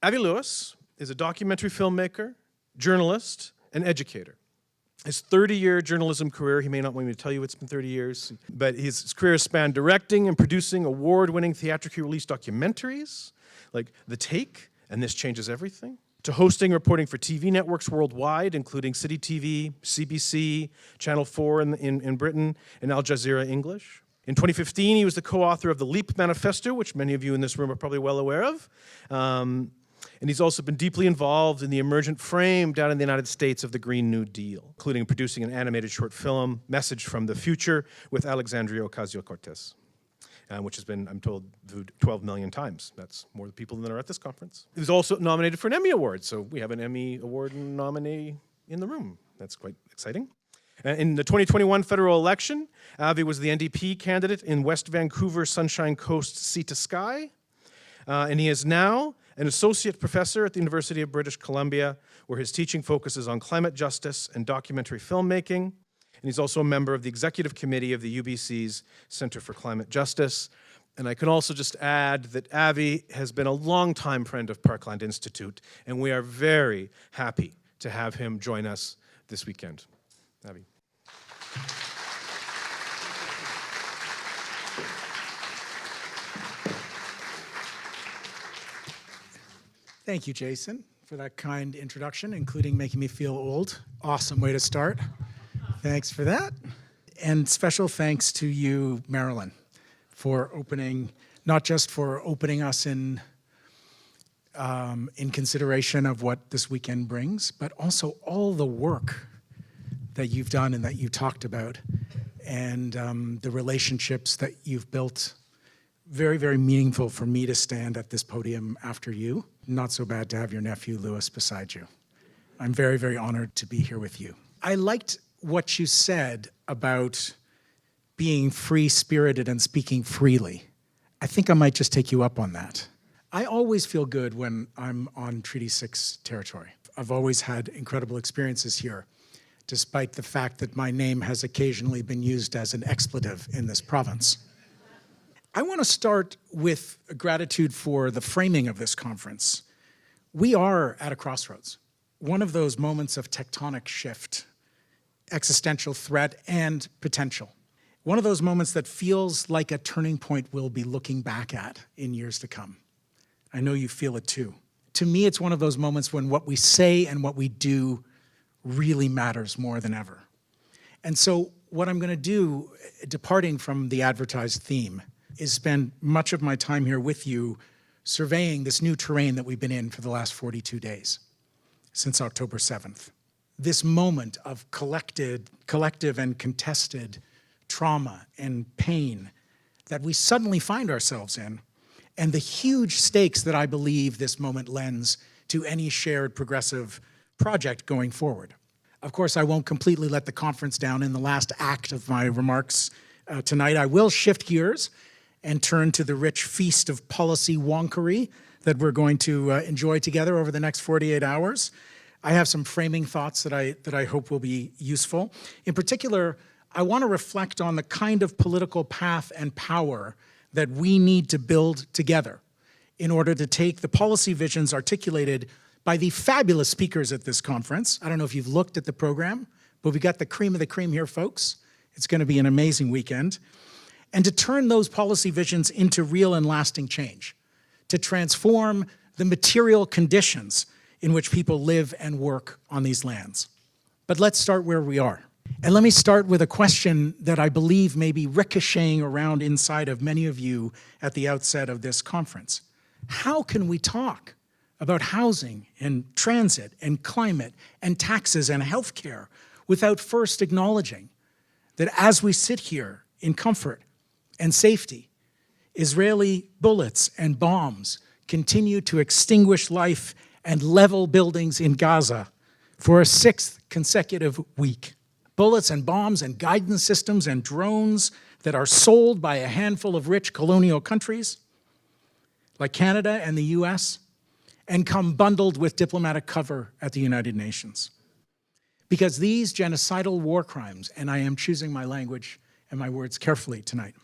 Avi Lewis is a documentary filmmaker, journalist, and educator. His 30-year journalism career, he may not want me to tell you it's been 30 years, but his career spanned directing and producing award-winning theatrically released documentaries like The Take and This Changes Everything, to hosting and reporting for TV networks worldwide, including City TV, CBC, Channel 4 in Britain, and Al Jazeera English. In 2015, he was the co-author of the LEAP Manifesto, which many of you in this room are probably well aware of. And he's also been deeply involved in the emergent frame down in the United States of the Green New Deal, including producing an animated short film, Message from the Future, with Alexandria Ocasio-Cortez, which has been, I'm told, viewed 12 million times. That's more people than are at this conference. He was also nominated for an Emmy Award, so we have an Emmy Award nominee in the room. That's quite exciting. In the 2021 federal election, Avi was the NDP candidate in West Vancouver Sunshine Coast Sea to Sky, and he is now an associate professor at the University of British Columbia, where his teaching focuses on climate justice and documentary filmmaking. And he's also a member of the executive committee of the UBC's Center for Climate Justice. And I can also just add that Avi has been a longtime friend of Parkland Institute, and we are very happy to have him join us this weekend. Avi. Thank you, Jason, for that kind introduction, including making me feel old. Awesome way to start. Thanks for that. And special thanks to you, Marilyn, for opening, not just for opening us in consideration of what this weekend brings, but also all the work that you've done and that you talked about, and the relationships that you've built. Very, very meaningful for me to stand at this podium after you. Not so bad to have your nephew, Lewis, beside you. I'm very, very honored to be here with you. I liked what you said about being free-spirited and speaking freely. I think I might just take you up on that. I always feel good when I'm on Treaty 6 territory. I've always had incredible experiences here, despite the fact that my name has occasionally been used as an expletive in this province. I want to start with gratitude for the framing of this conference. We are at a crossroads, one of those moments of tectonic shift, existential threat, and potential. One of those moments that feels like a turning point we'll be looking back at in years to come. I know you feel it too. To me, it's one of those moments when what we say and what we do really matters more than ever. And so what I'm going to do, departing from the advertised theme, is spend much of my time here with you surveying this new terrain that we've been in for the last 42 days, since October 7th. This moment of collective and contested trauma and pain that we suddenly find ourselves in, and the huge stakes that I believe this moment lends to any shared progressive project going forward. Of course, I won't completely let the conference down in the last act of my remarks tonight. I will shift gears and turn to the rich feast of policy wonkery that we're going to enjoy together over the next 48 hours. I have some framing thoughts that I hope will be useful. In particular, I want to reflect on the kind of political path and power that we need to build together in order to take the policy visions articulated by the fabulous speakers at this conference. I don't know if you've looked at the program, but we got the cream of the cream here, folks. It's going to be an amazing weekend. And to turn those policy visions into real and lasting change, to transform the material conditions in which people live and work on these lands. But let's start where we are. And let me start with a question that I believe may be ricocheting around inside of many of you at the outset of this conference. How can we talk about housing and transit and climate and taxes and healthcare without first acknowledging that as we sit here in comfort and safety, Israeli bullets and bombs continue to extinguish life and level buildings in Gaza for a 6th consecutive week. Bullets and bombs and guidance systems and drones that are sold by a handful of rich colonial countries like Canada and the US, and come bundled with diplomatic cover at the United Nations. Because these genocidal war crimes, and I am choosing my language and my words carefully tonight,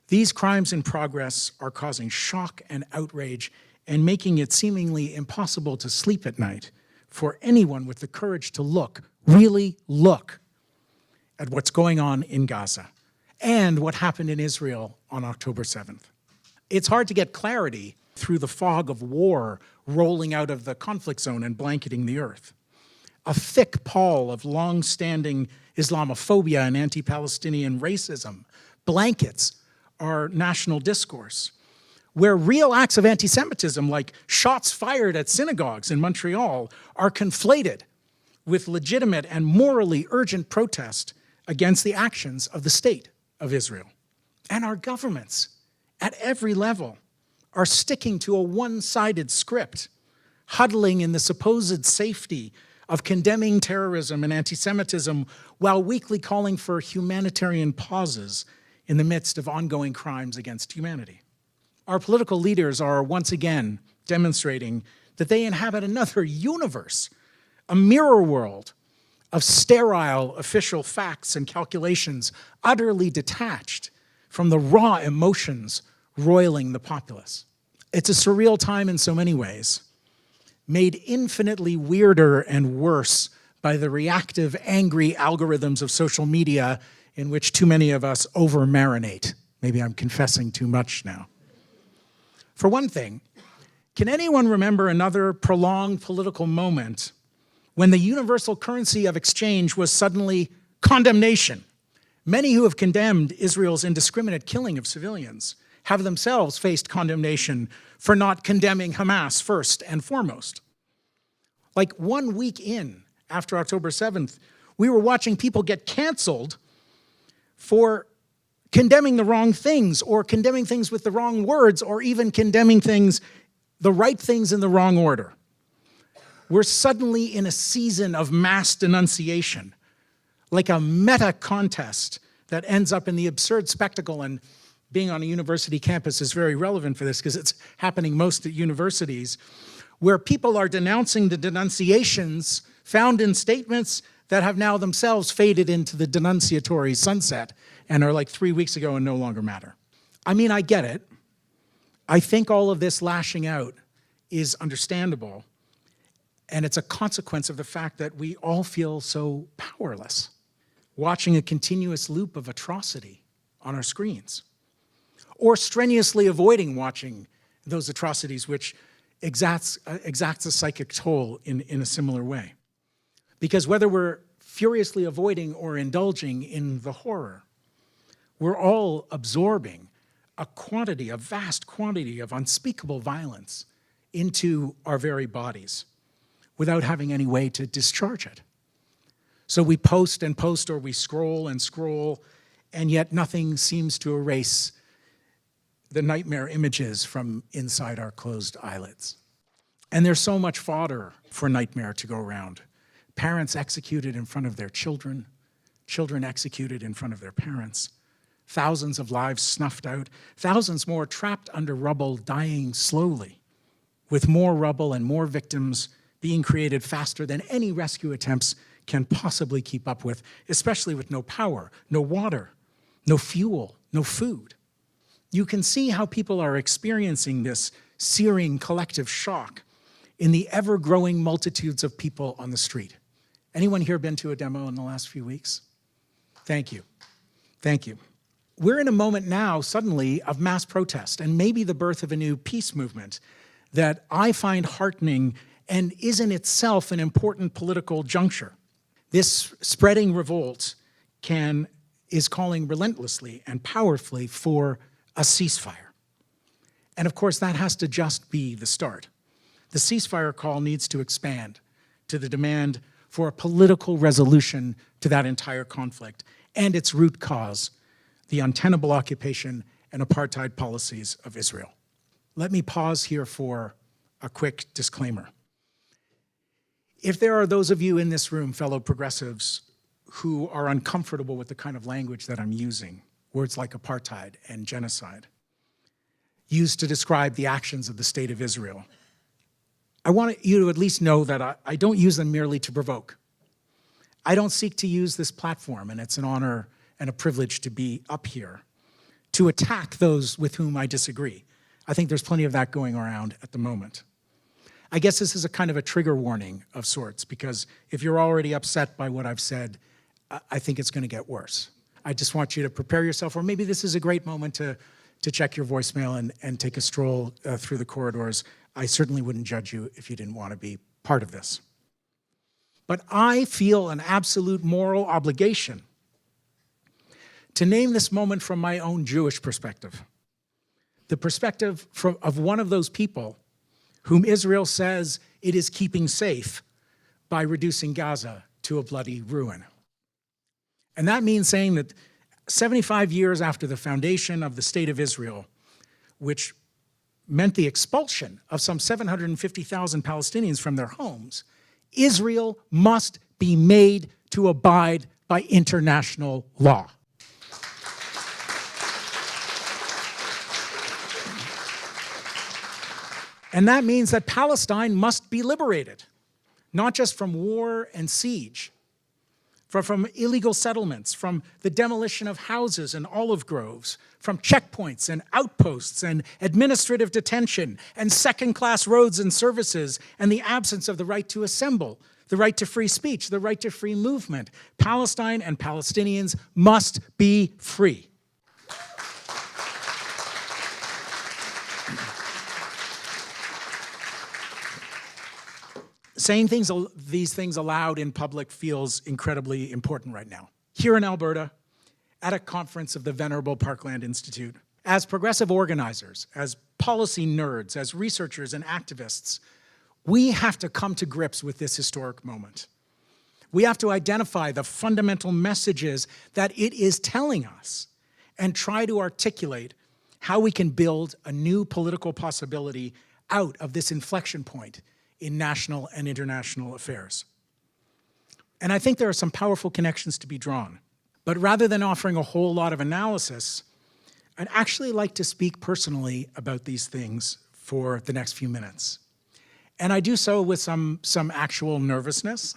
these crimes in progress are causing shock and outrage and making it seemingly impossible to sleep at night for anyone with the courage to look, really look, at what's going on in Gaza and what happened in Israel on October 7th. It's hard to get clarity through the fog of war rolling out of the conflict zone and blanketing the earth. A thick pall of long-standing Islamophobia and anti-Palestinian racism blankets our national discourse, where real acts of anti-Semitism, like shots fired at synagogues in Montreal, are conflated with legitimate and morally urgent protest against the actions of the state of Israel. And our governments, at every level, are sticking to a one-sided script, huddling in the supposed safety of condemning terrorism and anti-Semitism while weakly calling for humanitarian pauses in the midst of ongoing crimes against humanity. Our political leaders are once again demonstrating that they inhabit another universe, a mirror world of sterile official facts and calculations utterly detached from the raw emotions roiling the populace. It's a surreal time in so many ways, made infinitely weirder and worse by the reactive, angry algorithms of social media in which too many of us over-marinate. Maybe I'm confessing too much now. For one thing, can anyone remember another prolonged political moment when the universal currency of exchange was suddenly condemnation? Many who have condemned Israel's indiscriminate killing of civilians have themselves faced condemnation for not condemning Hamas first and foremost. Like 1 week in, after October 7th, we were watching people get canceled for condemning the wrong things, or condemning things with the wrong words, or even condemning things, the right things in the wrong order. We're suddenly in a season of mass denunciation, like a meta contest that ends up in the absurd spectacle. And being on a university campus is very relevant for this because it's happening most at universities, where people are denouncing the denunciations found in statements that have now themselves faded into the denunciatory sunset and are like 3 weeks ago and no longer matter. I mean, I get it. I think all of this lashing out is understandable, and it's a consequence of the fact that we all feel so powerless, watching a continuous loop of atrocity on our screens, or strenuously avoiding watching those atrocities, which exacts a psychic toll in a similar way. Because whether we're furiously avoiding or indulging in the horror, we're all absorbing a vast quantity of unspeakable violence into our very bodies without having any way to discharge it. So we post and post, or we scroll and scroll, and yet nothing seems to erase the nightmare images from inside our closed eyelids. And there's so much fodder for nightmare to go around. Parents executed in front of their children, children executed in front of their parents, thousands of lives snuffed out, thousands more trapped under rubble, dying slowly, with more rubble and more victims being created faster than any rescue attempts can possibly keep up with, especially with no power, no water, no fuel, no food. You can see how people are experiencing this searing collective shock in the ever-growing multitudes of people on the street. Anyone here been to a demo in the last few weeks? Thank you. Thank you. We're in a moment now, suddenly, of mass protest and maybe the birth of a new peace movement that I find heartening and is in itself an important political juncture. This spreading revolt is calling relentlessly and powerfully for a ceasefire. And of course, that has to just be the start. The ceasefire call needs to expand to the demand for a political resolution to that entire conflict and its root cause, the untenable occupation and apartheid policies of Israel. Let me pause here for a quick disclaimer. If there are those of you in this room, fellow progressives, who are uncomfortable with the kind of language that I'm using, words like apartheid and genocide, used to describe the actions of the state of Israel, I want you to at least know that I don't use them merely to provoke. I don't seek to use this platform, and it's an honor and a privilege to be up here, to attack those with whom I disagree. I think there's plenty of that going around at the moment. I guess this is a kind of a trigger warning of sorts, because if you're already upset by what I've said, I think it's going to get worse. I just want you to prepare yourself, or maybe this is a great moment to check your voicemail and take a stroll through the corridors. I certainly wouldn't judge you if you didn't want to be part of this. But I feel an absolute moral obligation to name this moment from my own Jewish perspective. The perspective of one of those people whom Israel says it is keeping safe by reducing Gaza to a bloody ruin. And that means saying that 75 years after the foundation of the State of Israel, which meant the expulsion of some 750,000 Palestinians from their homes, Israel must be made to abide by international law. And that means that Palestine must be liberated, not just from war and siege, from illegal settlements, from the demolition of houses and olive groves, from checkpoints and outposts and administrative detention and second-class roads and services and the absence of the right to assemble, the right to free speech, the right to free movement. Palestine and Palestinians must be free. Saying these things aloud in public feels incredibly important right now. Here in Alberta, at a conference of the venerable Parkland Institute, as progressive organizers, as policy nerds, as researchers and activists, we have to come to grips with this historic moment. We have to identify the fundamental messages that it is telling us and try to articulate how we can build a new political possibility out of this inflection point in national and international affairs. And I think there are some powerful connections to be drawn. But rather than offering a whole lot of analysis, I'd actually like to speak personally about these things for the next few minutes. And I do so with some actual nervousness.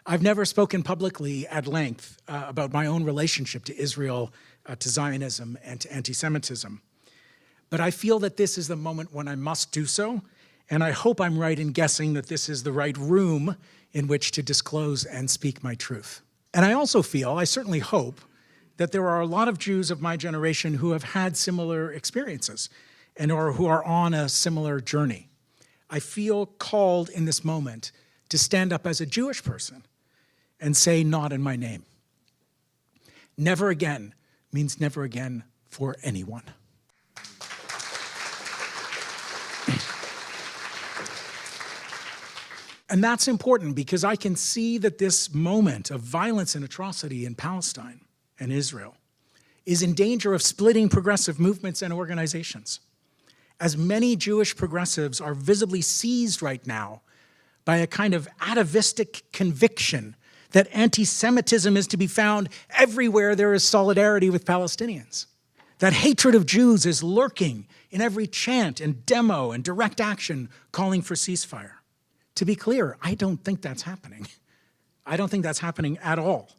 I've never spoken publicly at length about my own relationship to Israel, to Zionism, and to anti-Semitism. But I feel that this is the moment when I must do so, and I hope I'm right in guessing that this is the right room in which to disclose and speak my truth. And I also feel, I certainly hope, that there are a lot of Jews of my generation who have had similar experiences or who are on a similar journey. I feel called in this moment to stand up as a Jewish person and say, not in my name. Never again means never again for anyone. And that's important because I can see that this moment of violence and atrocity in Palestine and Israel is in danger of splitting progressive movements and organizations, as many Jewish progressives are visibly seized right now by a kind of atavistic conviction that anti-Semitism is to be found everywhere there is solidarity with Palestinians, that hatred of Jews is lurking in every chant and demo and direct action calling for ceasefire. To be clear, I don't think that's happening. I don't think that's happening at all.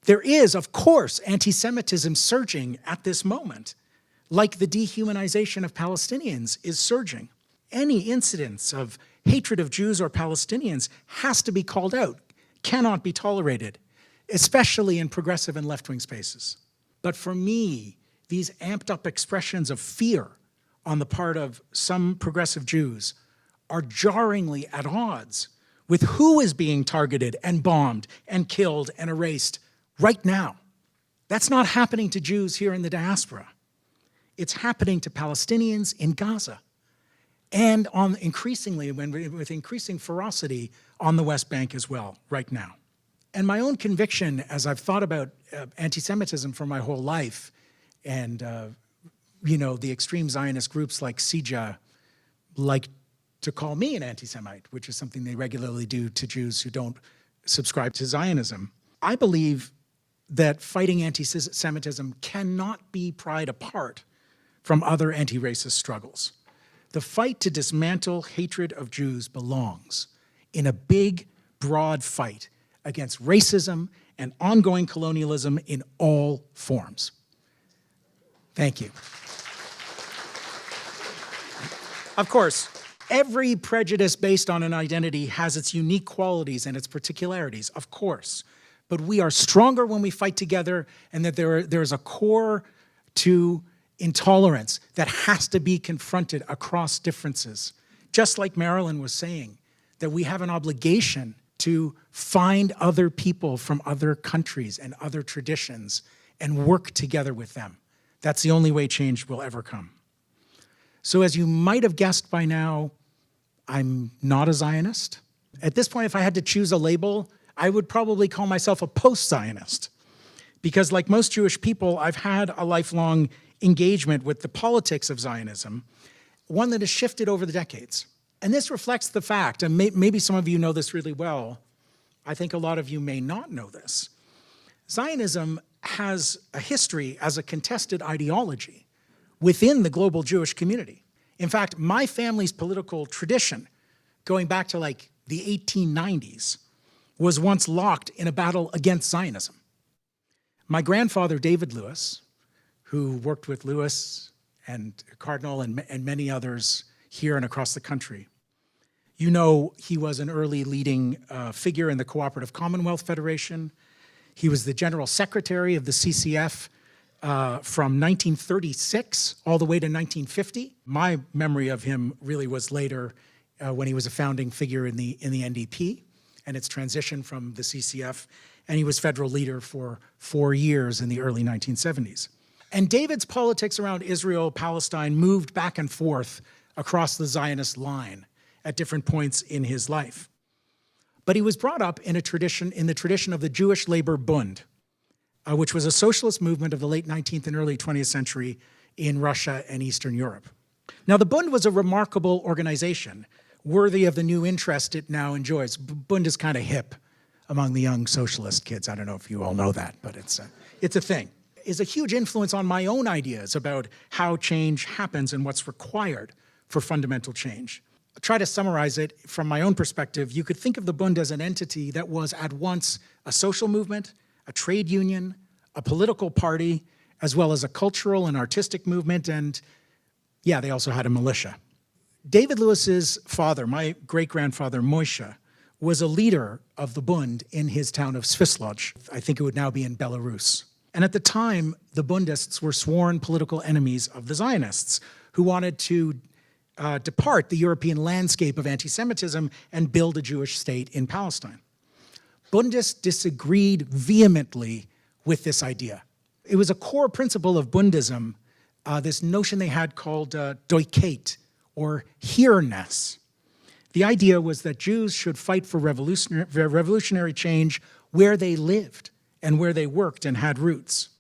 There is, of course, anti-Semitism surging at this moment, like the dehumanization of Palestinians is surging. Any incidence of hatred of Jews or Palestinians has to be called out, cannot be tolerated, especially in progressive and left-wing spaces. But for me, these amped-up expressions of fear on the part of some progressive Jews are jarringly at odds with who is being targeted and bombed and killed and erased right now. That's not happening to Jews here in the diaspora. It's happening to Palestinians in Gaza and with increasing ferocity on the West Bank as well right now. And my own conviction, as I've thought about anti-Semitism for my whole life, and the extreme Zionist groups like CIJA like to call me an anti-Semite, which is something they regularly do to Jews who don't subscribe to Zionism. I believe that fighting anti-Semitism cannot be pried apart from other anti-racist struggles. The fight to dismantle hatred of Jews belongs in a big, broad fight against racism and ongoing colonialism in all forms. Thank you. Of course, every prejudice based on an identity has its unique qualities and its particularities, of course. But we are stronger when we fight together, and that there is a core to intolerance that has to be confronted across differences. Just like Marilyn was saying, that we have an obligation to find other people from other countries and other traditions and work together with them. That's the only way change will ever come. So as you might have guessed by now, I'm not a Zionist. At this point, if I had to choose a label, I would probably call myself a post-Zionist. Because like most Jewish people, I've had a lifelong engagement with the politics of Zionism, one that has shifted over the decades. And this reflects the fact, and maybe some of you know this really well, I think a lot of you may not know this. Zionism has a history as a contested ideology within the global Jewish community. In fact, my family's political tradition, going back to like the 1890s, was once locked in a battle against Zionism. My grandfather, David Lewis, who worked with Lewis and Cardinal and many others here and across the country. You know, he was an early leading figure in the Cooperative Commonwealth Federation. He was the general secretary of the CCF from 1936 all the way to 1950. My memory of him really was later when he was a founding figure in the NDP and its transition from the CCF, and he was federal leader for 4 years in the early 1970s. And David's politics around Israel, Palestine moved back and forth across the Zionist line at different points in his life. But he was brought up in the tradition of the Jewish Labor Bund, which was a socialist movement of the late 19th and early 20th century in Russia and Eastern Europe. Now, the Bund was a remarkable organization, worthy of the new interest it now enjoys. Bund is kind of hip among the young socialist kids. I don't know if you all know that, but it's a thing. Is a huge influence on my own ideas about how change happens and what's required for fundamental change. I'll try to summarize it from my own perspective. You could think of the Bund as an entity that was at once a social movement, a trade union, a political party, as well as a cultural and artistic movement, and yeah, they also had a militia. David Lewis's father, my great-grandfather Moshe, was a leader of the Bund in his town of Svisloj. I think it would now be in Belarus. And at the time, the Bundists were sworn political enemies of the Zionists, who wanted to depart the European landscape of anti-Semitism and build a Jewish state in Palestine. Bundists disagreed vehemently with this idea. It was a core principle of Bundism, this notion they had called Deutkeit, or here-ness. The idea was that Jews should fight for revolutionary change where they lived and where they worked and had roots.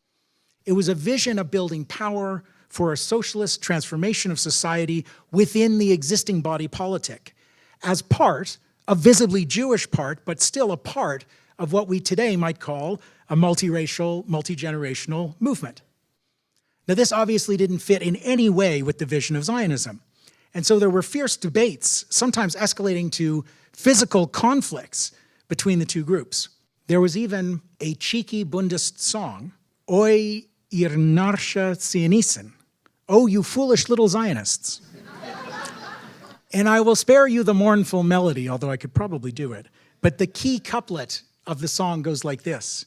It was a vision of building power for a socialist transformation of society within the existing body politic, as part, a visibly Jewish part, but still a part of what we today might call a multiracial, multi-generational movement. Now, this obviously didn't fit in any way with the vision of Zionism. And so there were fierce debates, sometimes escalating to physical conflicts between the two groups. There was even a cheeky Bundist song, Oi ihr narsche Zionisten, oh, you foolish little Zionists. And I will spare you the mournful melody, although I could probably do it. But the key couplet of the song goes like this.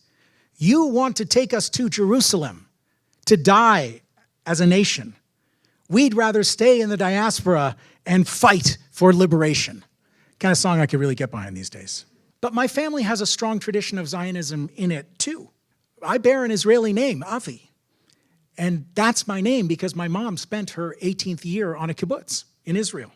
You want to take us to Jerusalem, to die as a nation. We'd rather stay in the diaspora and fight for liberation. Kind of song I could really get behind these days. But my family has a strong tradition of Zionism in it too. I bear an Israeli name, Avi. And that's my name because my mom spent her 18th year on a kibbutz in Israel.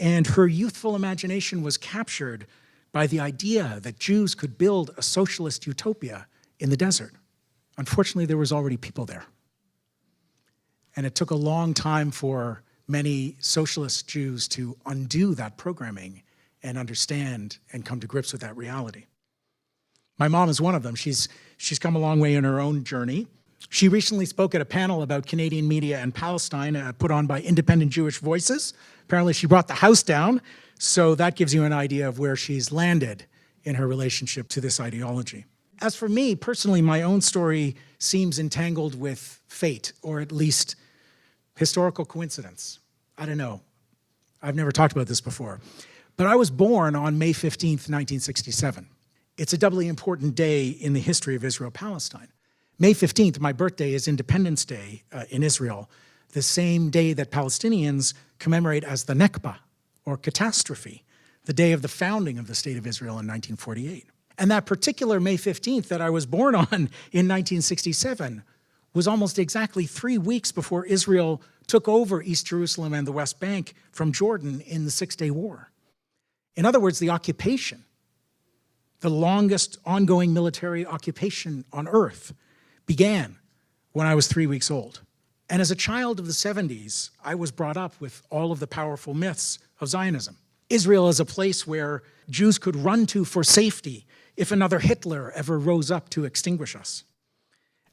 And her youthful imagination was captured by the idea that Jews could build a socialist utopia in the desert. Unfortunately, there was already people there. And it took a long time for many socialist Jews to undo that programming and understand and come to grips with that reality. My mom is one of them. She's come a long way in her own journey. She recently spoke at a panel about Canadian media and Palestine put on by Independent Jewish Voices. Apparently she brought the house down, so that gives you an idea of where she's landed in her relationship to this ideology. As for me, personally, my own story seems entangled with fate, or at least historical coincidence. I don't know. I've never talked about this before. But I was born on May 15th, 1967. It's a doubly important day in the history of Israel-Palestine. May 15th, my birthday, is Independence Day in Israel, the same day that Palestinians commemorate as the Nakba, or catastrophe, the day of the founding of the State of Israel in 1948. And that particular May 15th that I was born on in 1967 was almost exactly 3 weeks before Israel took over East Jerusalem and the West Bank from Jordan in the Six-Day War. In other words, the occupation, the longest ongoing military occupation on earth, began when I was 3 weeks old. And as a child of the 70s, I was brought up with all of the powerful myths of Zionism. Israel is a place where Jews could run to for safety if another Hitler ever rose up to extinguish us,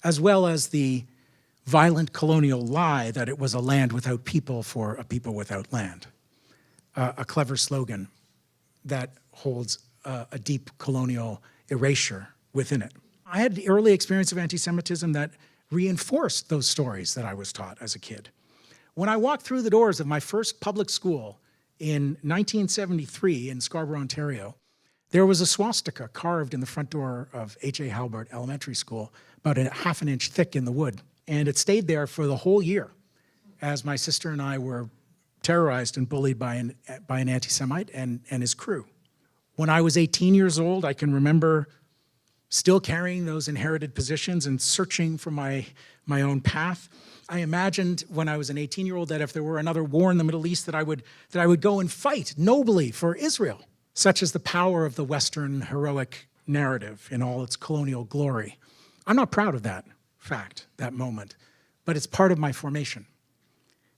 as well as the violent colonial lie that it was a land without people for a people without land. A clever slogan that holds a deep colonial erasure within it. I had the early experience of anti-Semitism that reinforced those stories that I was taught as a kid. When I walked through the doors of my first public school in 1973 in Scarborough, Ontario, there was a swastika carved in the front door of H.A. Halbert Elementary School, about a half an inch thick in the wood. And it stayed there for the whole year as my sister and I were terrorized and bullied by an anti-Semite and his crew. When I was 18 years old, I can remember still carrying those inherited positions and searching for my own path. I imagined when I was an 18-year-old that if there were another war in the Middle East that I would go and fight nobly for Israel. Such is the power of the Western heroic narrative in all its colonial glory. I'm not proud of that fact, that moment, but it's part of my formation.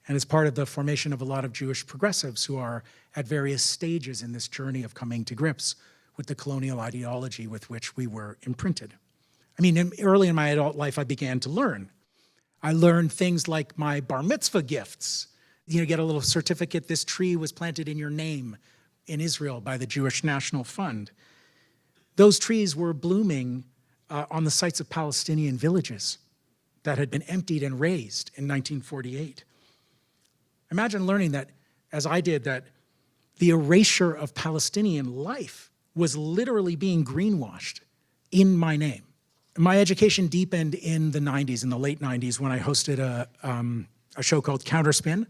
And it's part of the formation of a lot of Jewish progressives who are at various stages in this journey of coming to grips with the colonial ideology with which we were imprinted. I mean, early in my adult life, I began to learn. I learned things like my bar mitzvah gifts. You get a little certificate, this tree was planted in your name in Israel by the Jewish National Fund. Those trees were blooming on the sites of Palestinian villages that had been emptied and razed in 1948. Imagine learning that, as I did, that the erasure of Palestinian life was literally being greenwashed in my name. My education deepened in the 90s, in the late 90s, when I hosted a show called Counterspin,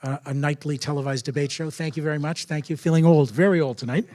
a nightly televised debate show. Thank you very much. Thank you. Feeling old, very old tonight.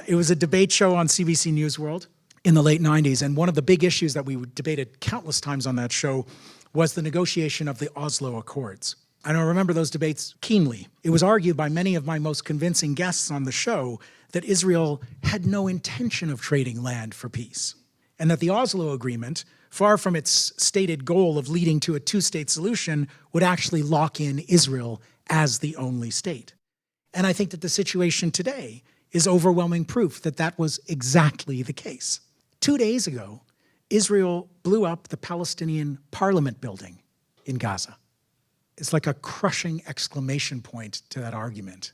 It was a debate show on CBC News World in the late 90s, and one of the big issues that we debated countless times on that show was the negotiation of the Oslo Accords. And I remember those debates keenly. It was argued by many of my most convincing guests on the show that Israel had no intention of trading land for peace, and that the Oslo Agreement, far from its stated goal of leading to a two-state solution, would actually lock in Israel as the only state. And I think that the situation today is overwhelming proof that that was exactly the case. 2 days ago, Israel blew up the Palestinian Parliament building in Gaza. It's like a crushing exclamation point to that argument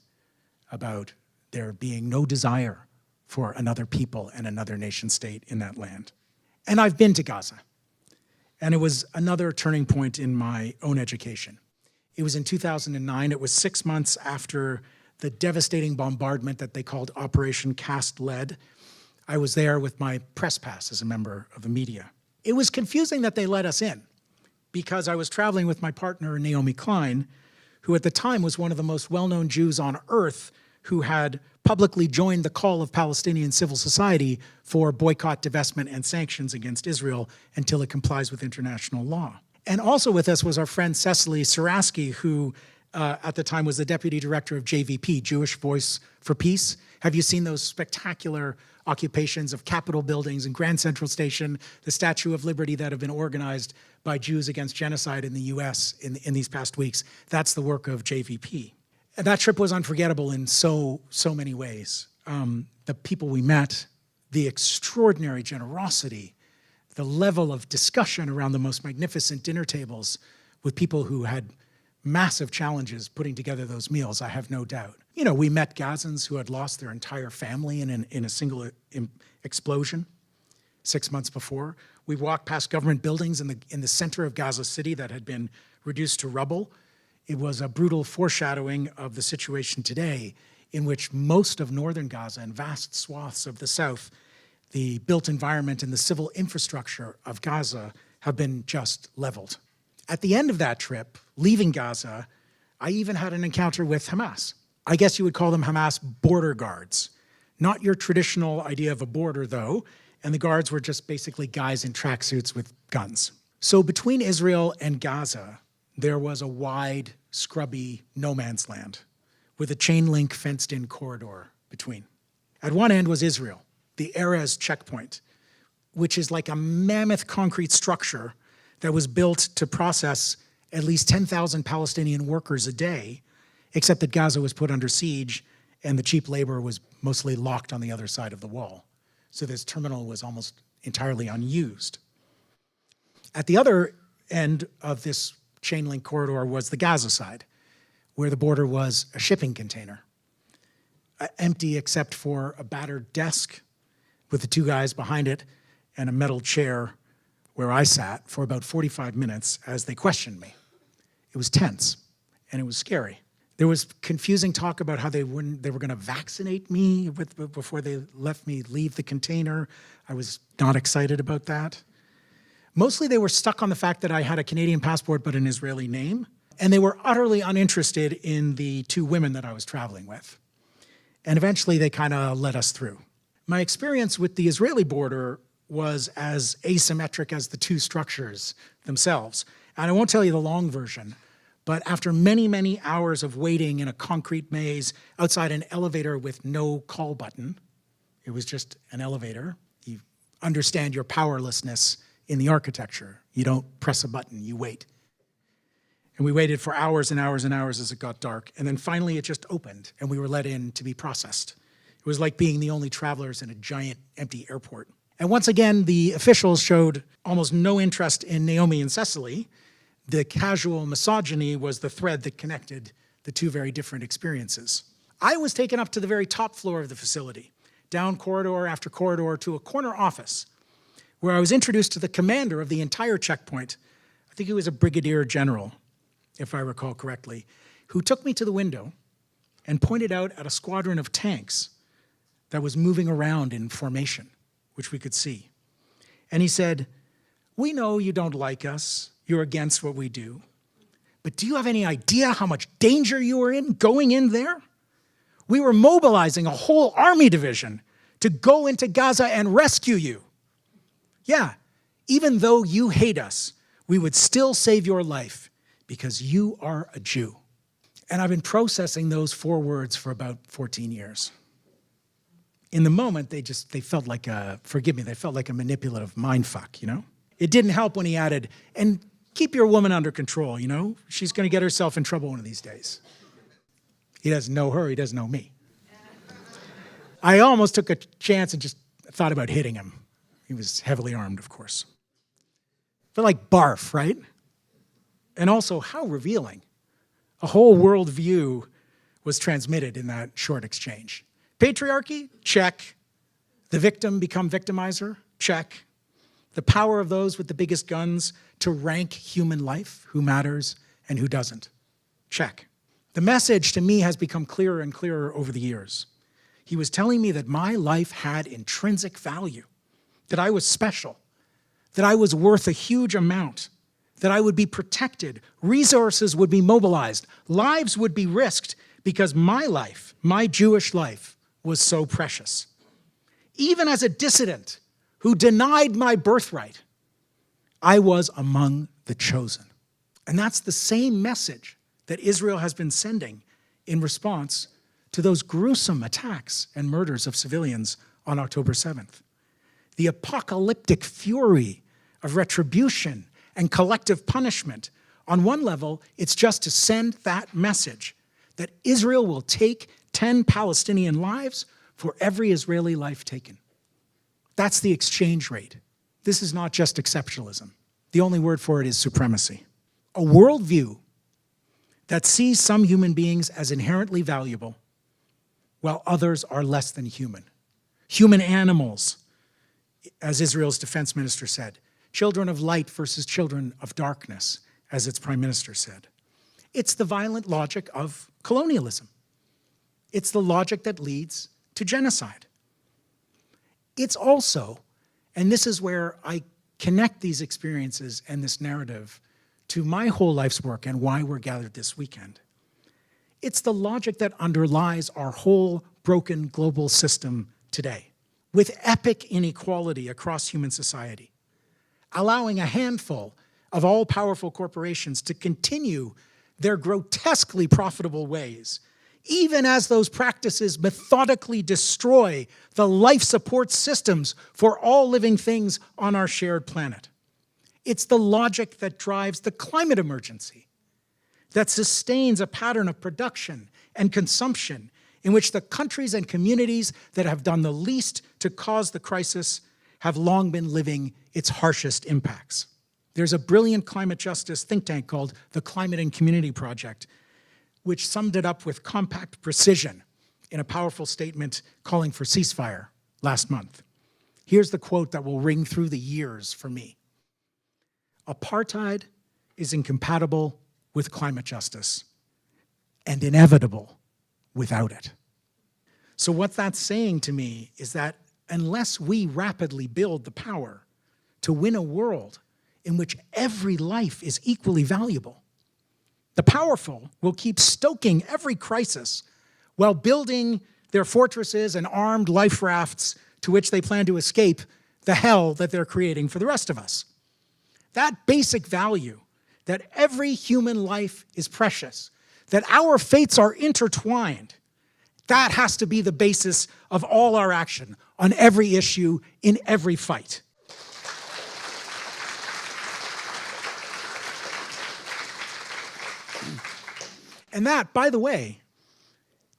about there being no desire for another people and another nation state in that land. And I've been to Gaza, and it was another turning point in my own education. It was in 2009. It was 6 months after the devastating bombardment that they called Operation Cast Lead. I was there with my press pass as a member of the media. It was confusing that they let us in, because I was traveling with my partner, Naomi Klein, who at the time was one of the most well-known Jews on earth who had publicly joined the call of Palestinian civil society for boycott, divestment, and sanctions against Israel until it complies with international law. And also with us was our friend Cecily Saraski, who at the time was the deputy director of JVP, Jewish Voice for Peace. Have you seen those spectacular occupations of Capitol buildings and Grand Central Station, the Statue of Liberty that have been organized by Jews against genocide in the US in these past weeks? That's the work of JVP. And that trip was unforgettable in so many ways. The people we met, the extraordinary generosity, the level of discussion around the most magnificent dinner tables with people who had massive challenges putting together those meals, I have no doubt. You know, we met Gazans who had lost their entire family in a single explosion 6 months before. We walked past government buildings in the center of Gaza City that had been reduced to rubble It was a brutal foreshadowing of the situation today, in which most of northern Gaza and vast swaths of the south, the built environment and the civil infrastructure of Gaza have been just leveled. At the end of that trip, leaving Gaza, I even had an encounter with Hamas. I guess you would call them Hamas border guards. Not your traditional idea of a border, though, and the guards were just basically guys in tracksuits with guns. So between Israel and Gaza, there was a wide, scrubby no man's land with a chain-link fenced-in corridor between. At one end was Israel, the Erez checkpoint, which is like a mammoth concrete structure that was built to process at least 10,000 Palestinian workers a day, except that Gaza was put under siege and the cheap labor was mostly locked on the other side of the wall. So this terminal was almost entirely unused. At the other end of this chain link corridor was the Gaza side, where the border was a shipping container, empty except for a battered desk with the two guys behind it and a metal chair where I sat for about 45 minutes as they questioned me. It was tense and it was scary. There was confusing talk about how they were going to vaccinate me before they left me leave the container. I was not excited about that. Mostly they were stuck on the fact that I had a Canadian passport but an Israeli name, and they were utterly uninterested in the two women that I was traveling with. And eventually they kind of let us through. My experience with the Israeli border was as asymmetric as the two structures themselves. And I won't tell you the long version, but after many, many hours of waiting in a concrete maze outside an elevator with no call button, it was just an elevator. You understand your powerlessness in the architecture. You don't press a button, you wait. And we waited for hours and hours and hours as it got dark. And then finally it just opened and we were let in to be processed. It was like being the only travelers in a giant empty airport. And once again, the officials showed almost no interest in Naomi and Cecily. The casual misogyny was the thread that connected the two very different experiences. I was taken up to the very top floor of the facility, down corridor after corridor to a corner office, where I was introduced to the commander of the entire checkpoint. I think he was a brigadier general, if I recall correctly, who took me to the window and pointed out at a squadron of tanks that was moving around in formation, which we could see. And he said, "We know you don't like us. You're against what we do. But do you have any idea how much danger you were in going in there? We were mobilizing a whole army division to go into Gaza and rescue you. Yeah, even though you hate us, we would still save your life because you are a Jew." And I've been processing those 4 words for about 14 years. In the moment, they felt like they felt like a manipulative mindfuck, you know? It didn't help when he added, "And keep your woman under control, you know? She's going to get herself in trouble one of these days." He doesn't know her, he doesn't know me. I almost took a chance and just thought about hitting him. He was heavily armed, of course. But like barf, right? And also, how revealing. A whole worldview was transmitted in that short exchange. Patriarchy? Check. The victim become victimizer? Check. The power of those with the biggest guns to rank human life, who matters and who doesn't? Check. The message to me has become clearer and clearer over the years. He was telling me that my life had intrinsic value, that I was special, that I was worth a huge amount, that I would be protected, resources would be mobilized, lives would be risked because my life, my Jewish life, was so precious. Even as a dissident who denied my birthright, I was among the chosen. And that's the same message that Israel has been sending in response to those gruesome attacks and murders of civilians on October 7th. The apocalyptic fury of retribution and collective punishment. On one level, it's just to send that message that Israel will take 10 Palestinian lives for every Israeli life taken. That's the exchange rate. This is not just exceptionalism. The only word for it is supremacy. A worldview that sees some human beings as inherently valuable while others are less than human. Human animals, as Israel's defense minister said. Children of light versus children of darkness, as its prime minister said. It's the violent logic of colonialism. It's the logic that leads to genocide. It's also, and this is where I connect these experiences and this narrative to my whole life's work and why we're gathered this weekend. It's the logic that underlies our whole broken global system today, with epic inequality across human society, allowing a handful of all-powerful corporations to continue their grotesquely profitable ways, even as those practices methodically destroy the life support systems for all living things on our shared planet. It's the logic that drives the climate emergency, that sustains a pattern of production and consumption in which the countries and communities that have done the least to cause the crisis have long been living its harshest impacts. There's a brilliant climate justice think tank called the Climate and Community Project, which summed it up with compact precision in a powerful statement calling for ceasefire last month. Here's the quote that will ring through the years for me. Apartheid is incompatible with climate justice and inevitable without it. So what that's saying to me is that unless we rapidly build the power to win a world in which every life is equally valuable, the powerful will keep stoking every crisis while building their fortresses and armed life rafts to which they plan to escape the hell that they're creating for the rest of us. That basic value, that every human life is precious, that our fates are intertwined, that has to be the basis of all our action on every issue in every fight. And that, by the way,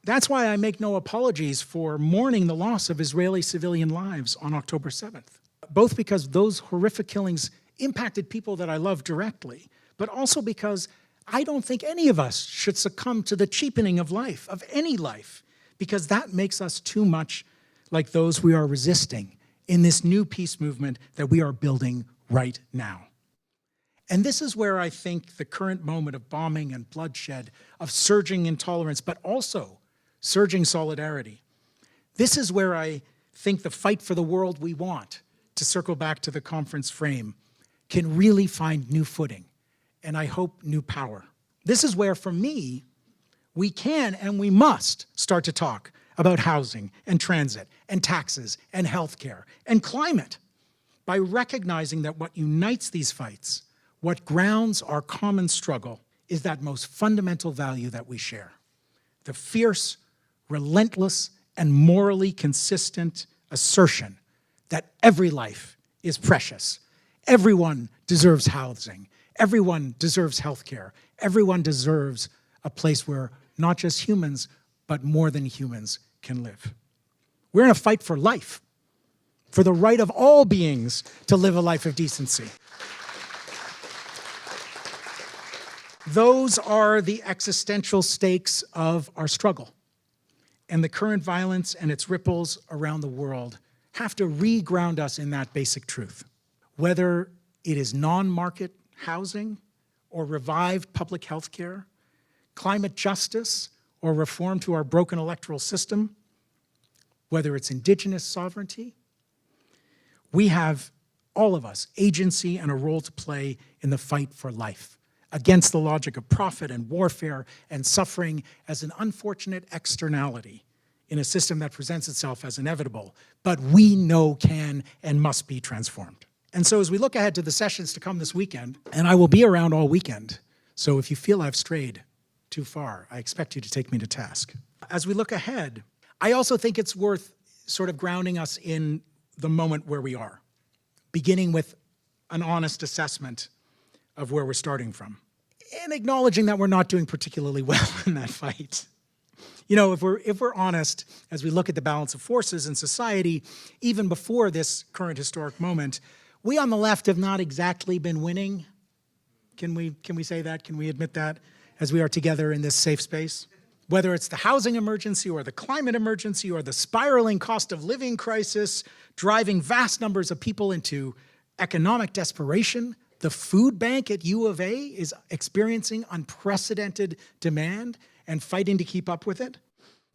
that's why I make no apologies for mourning the loss of Israeli civilian lives on October 7th. Both because those horrific killings impacted people that I love directly, but also because I don't think any of us should succumb to the cheapening of life, of any life, because that makes us too much like those we are resisting in this new peace movement that we are building right now. And this is where I think the current moment of bombing and bloodshed, of surging intolerance, but also surging solidarity, this is where I think the fight for the world we want, to circle back to the conference frame, can really find new footing, and I hope new power. This is where, for me, we can and we must start to talk about housing and transit and taxes and healthcare and climate by recognizing that what unites these fights, what grounds our common struggle, is that most fundamental value that we share: the fierce, relentless, and morally consistent assertion that every life is precious. Everyone deserves housing. Everyone deserves healthcare. Everyone deserves a place where not just humans, but more than humans can live. We're in a fight for life, for the right of all beings to live a life of decency. Those are the existential stakes of our struggle. And the current violence and its ripples around the world have to reground us in that basic truth. Whether it is non-market housing or revived public health care, climate justice or reform to our broken electoral system, whether it's indigenous sovereignty, we have, all of us, agency and a role to play in the fight for life, against the logic of profit and warfare and suffering as an unfortunate externality in a system that presents itself as inevitable, but we know can and must be transformed. And so as we look ahead to the sessions to come this weekend, and I will be around all weekend, so if you feel I've strayed too far, I expect you to take me to task. As we look ahead, I also think it's worth sort of grounding us in the moment where we are, beginning with an honest assessment of where we're starting from, and acknowledging that we're not doing particularly well in that fight. You know, if we're honest, as we look at the balance of forces in society, even before this current historic moment, we on the left have not exactly been winning. Can we say that? Can we admit that as we are together in this safe space? Whether it's the housing emergency or the climate emergency or the spiraling cost of living crisis, driving vast numbers of people into economic desperation, The food bank at U of A is experiencing unprecedented demand and fighting to keep up with it.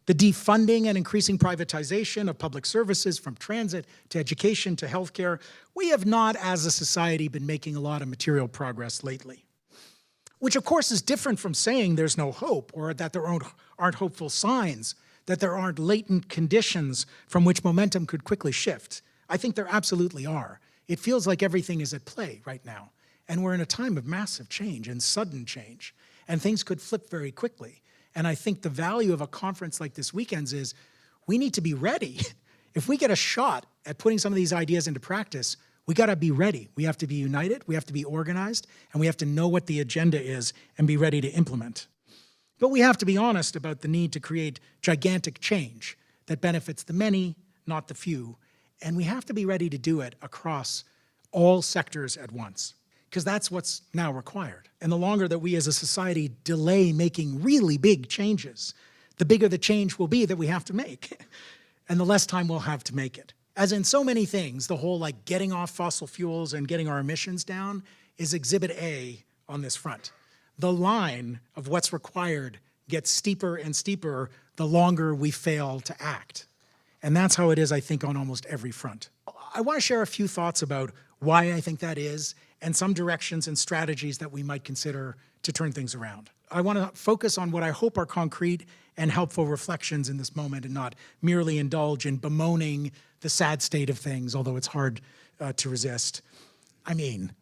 The defunding and increasing privatization of public services, from transit to education to healthcare. We have not, as a society, been making a lot of material progress lately. Which, of course, is different from saying there's no hope, or that there aren't hopeful signs, that there aren't latent conditions from which momentum could quickly shift. I think there absolutely are. It feels like everything is at play right now. And we're in a time of massive change and sudden change. And things could flip very quickly. And I think the value of a conference like this weekend's is we need to be ready. If we get a shot at putting some of these ideas into practice, we gotta be ready. We have to be united, we have to be organized, and we have to know what the agenda is and be ready to implement. But we have to be honest about the need to create gigantic change that benefits the many, not the few. And we have to be ready to do it across all sectors at once, because that's what's now required. And the longer that we as a society delay making really big changes, the bigger the change will be that we have to make, and the less time we'll have to make it. As in so many things, the whole getting off fossil fuels and getting our emissions down is exhibit A on this front. The line of what's required gets steeper and steeper the longer we fail to act. And that's how it is, I think, on almost every front. I want to share a few thoughts about why I think that is, and some directions and strategies that we might consider to turn things around. I want to focus on what I hope are concrete and helpful reflections in this moment, and not merely indulge in bemoaning the sad state of things, although it's hard to resist. I mean,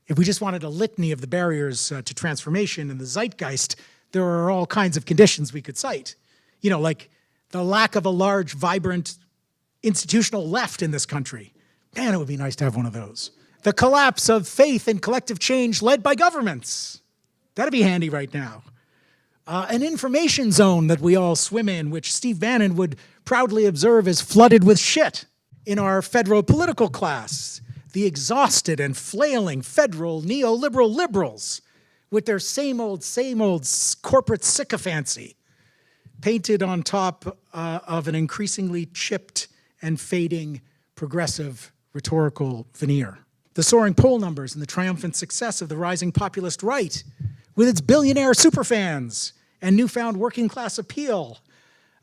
if we just wanted a litany of the barriers to transformation in the zeitgeist, there are all kinds of conditions we could cite. You know, like the lack of a large, vibrant institutional left in this country. Man, it would be nice to have one of those. The collapse of faith in collective change led by governments. That'd be handy right now. An information zone that we all swim in, which Steve Bannon would proudly observe is flooded with shit. In our federal political class, the exhausted and flailing federal neoliberal liberals with their same old corporate sycophancy, painted on top of an increasingly chipped and fading progressive rhetorical veneer. The soaring poll numbers and the triumphant success of the rising populist right, with its billionaire superfans and newfound working class appeal.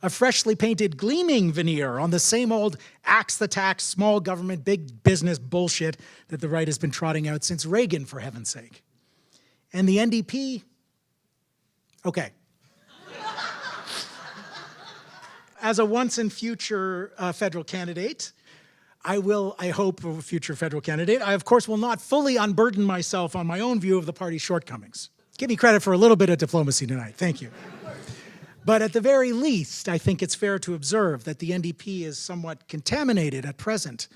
A freshly painted gleaming veneer on the same old axe the tax, small government, big business bullshit that the right has been trotting out since Reagan, for heaven's sake. And the NDP, okay. As a once and future federal candidate, I hope, a future federal candidate, I of course will not fully unburden myself on my own view of the party's shortcomings. Give me credit for a little bit of diplomacy tonight, thank you. But at the very least, I think it's fair to observe that the NDP is somewhat contaminated at present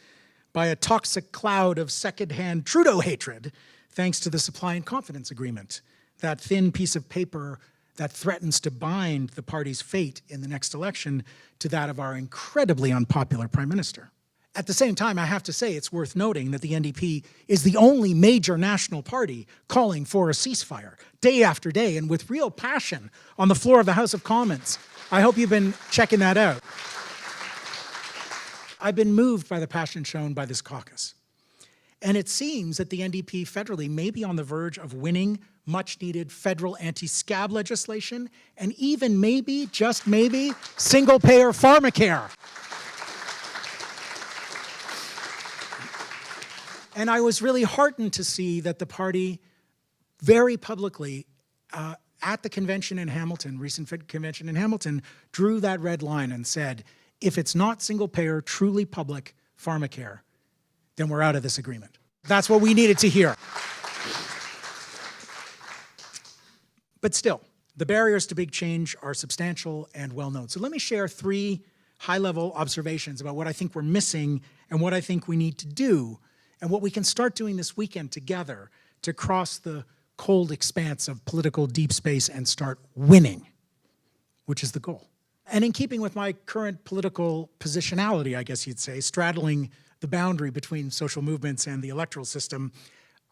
by a toxic cloud of secondhand Trudeau hatred, thanks to the Supply and Confidence Agreement, that thin piece of paper that threatens to bind the party's fate in the next election to that of our incredibly unpopular Prime Minister. At the same time, I have to say it's worth noting that the NDP is the only major national party calling for a ceasefire day after day and with real passion on the floor of the House of Commons. I hope you've been checking that out. I've been moved by the passion shown by this caucus. And it seems that the NDP federally may be on the verge of winning much-needed federal anti-scab legislation and even maybe, just maybe, single-payer pharmacare. And I was really heartened to see that the party very publicly at the convention in Hamilton, recent convention in Hamilton, drew that red line and said, if it's not single-payer, truly public pharmacare, then we're out of this agreement. That's what we needed to hear. But still, the barriers to big change are substantial and well-known. So let me share 3 high-level observations about what I think we're missing and what I think we need to do and what we can start doing this weekend together to cross the cold expanse of political deep space and start winning, which is the goal. And in keeping with my current political positionality, I guess you'd say, straddling the boundary between social movements and the electoral system,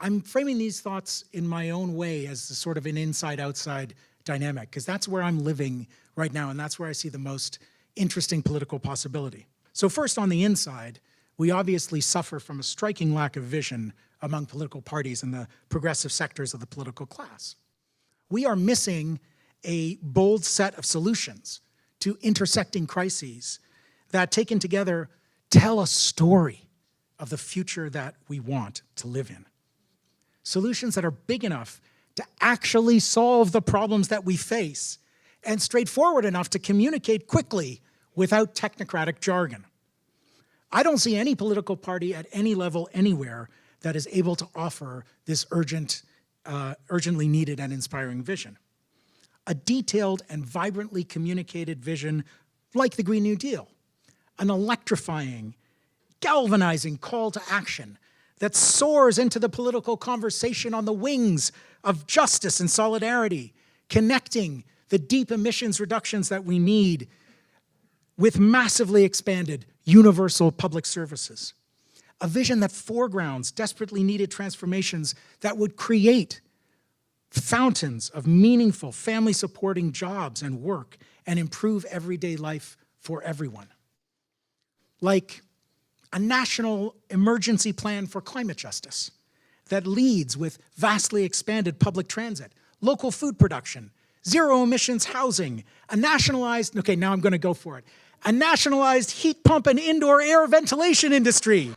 I'm framing these thoughts in my own way as a sort of an inside-outside dynamic, because that's where I'm living right now, and that's where I see the most interesting political possibility. So first, on the inside, we obviously suffer from a striking lack of vision among political parties and the progressive sectors of the political class. We are missing a bold set of solutions to intersecting crises that, taken together, tell a story of the future that we want to live in. Solutions that are big enough to actually solve the problems that we face and straightforward enough to communicate quickly without technocratic jargon. I don't see any political party at any level anywhere that is able to offer this urgently needed and inspiring vision. A detailed and vibrantly communicated vision like the Green New Deal, an electrifying, galvanizing call to action that soars into the political conversation on the wings of justice and solidarity, connecting the deep emissions reductions that we need with massively expanded universal public services. A vision that foregrounds desperately needed transformations that would create fountains of meaningful family-supporting jobs and work and improve everyday life for everyone. Like a national emergency plan for climate justice that leads with vastly expanded public transit, local food production, zero emissions housing, a nationalized, okay, now I'm going to go for it, a nationalized heat pump and indoor air ventilation industry.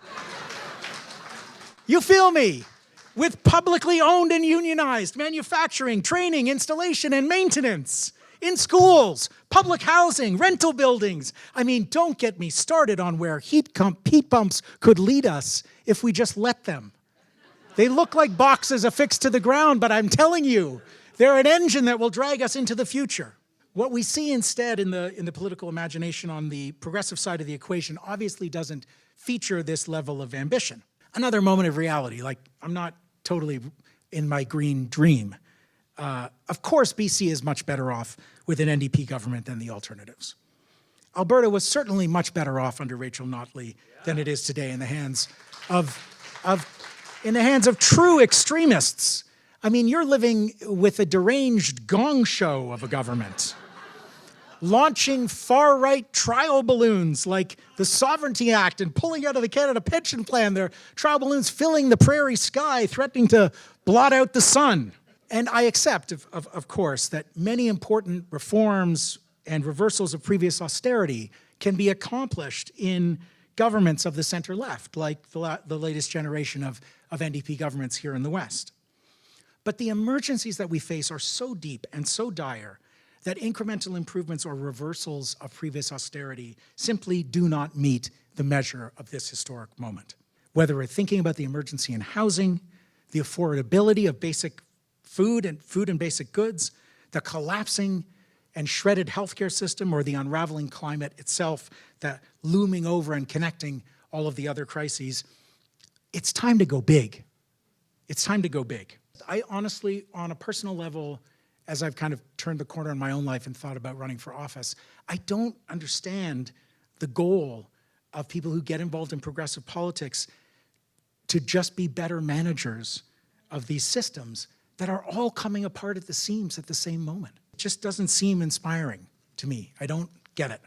You feel me? With publicly owned and unionized manufacturing, training, installation, and maintenance in schools, public housing, rental buildings. I mean, don't get me started on where heat pumps could lead us if we just let them. They look like boxes affixed to the ground, but I'm telling you, they're an engine that will drag us into the future. What we see instead in the political imagination on the progressive side of the equation obviously doesn't feature this level of ambition. Another moment of reality, like I'm not totally in my green dream. Of course, BC is much better off with an NDP government than the alternatives. Alberta was certainly much better off under Rachel Notley than it is today in the hands of true extremists. I mean, you're living with a deranged gong show of a government, launching far-right trial balloons like the Sovereignty Act and pulling out of the Canada Pension Plan. Their trial balloons filling the prairie sky, threatening to blot out the sun. And I accept, of course, that many important reforms and reversals of previous austerity can be accomplished in governments of the center-left, like the latest generation of NDP governments here in the West. But the emergencies that we face are so deep and so dire that incremental improvements or reversals of previous austerity simply do not meet the measure of this historic moment. Whether we're thinking about the emergency in housing, the affordability of basic food and basic goods, the collapsing and shredded healthcare system, or the unraveling climate itself, that looming over and connecting all of the other crises, it's time to go big. It's time to go big. I honestly, on a personal level, as I've kind of turned the corner in my own life and thought about running for office, I don't understand the goal of people who get involved in progressive politics to just be better managers of these systems that are all coming apart at the seams at the same moment. It just doesn't seem inspiring to me. I don't get it.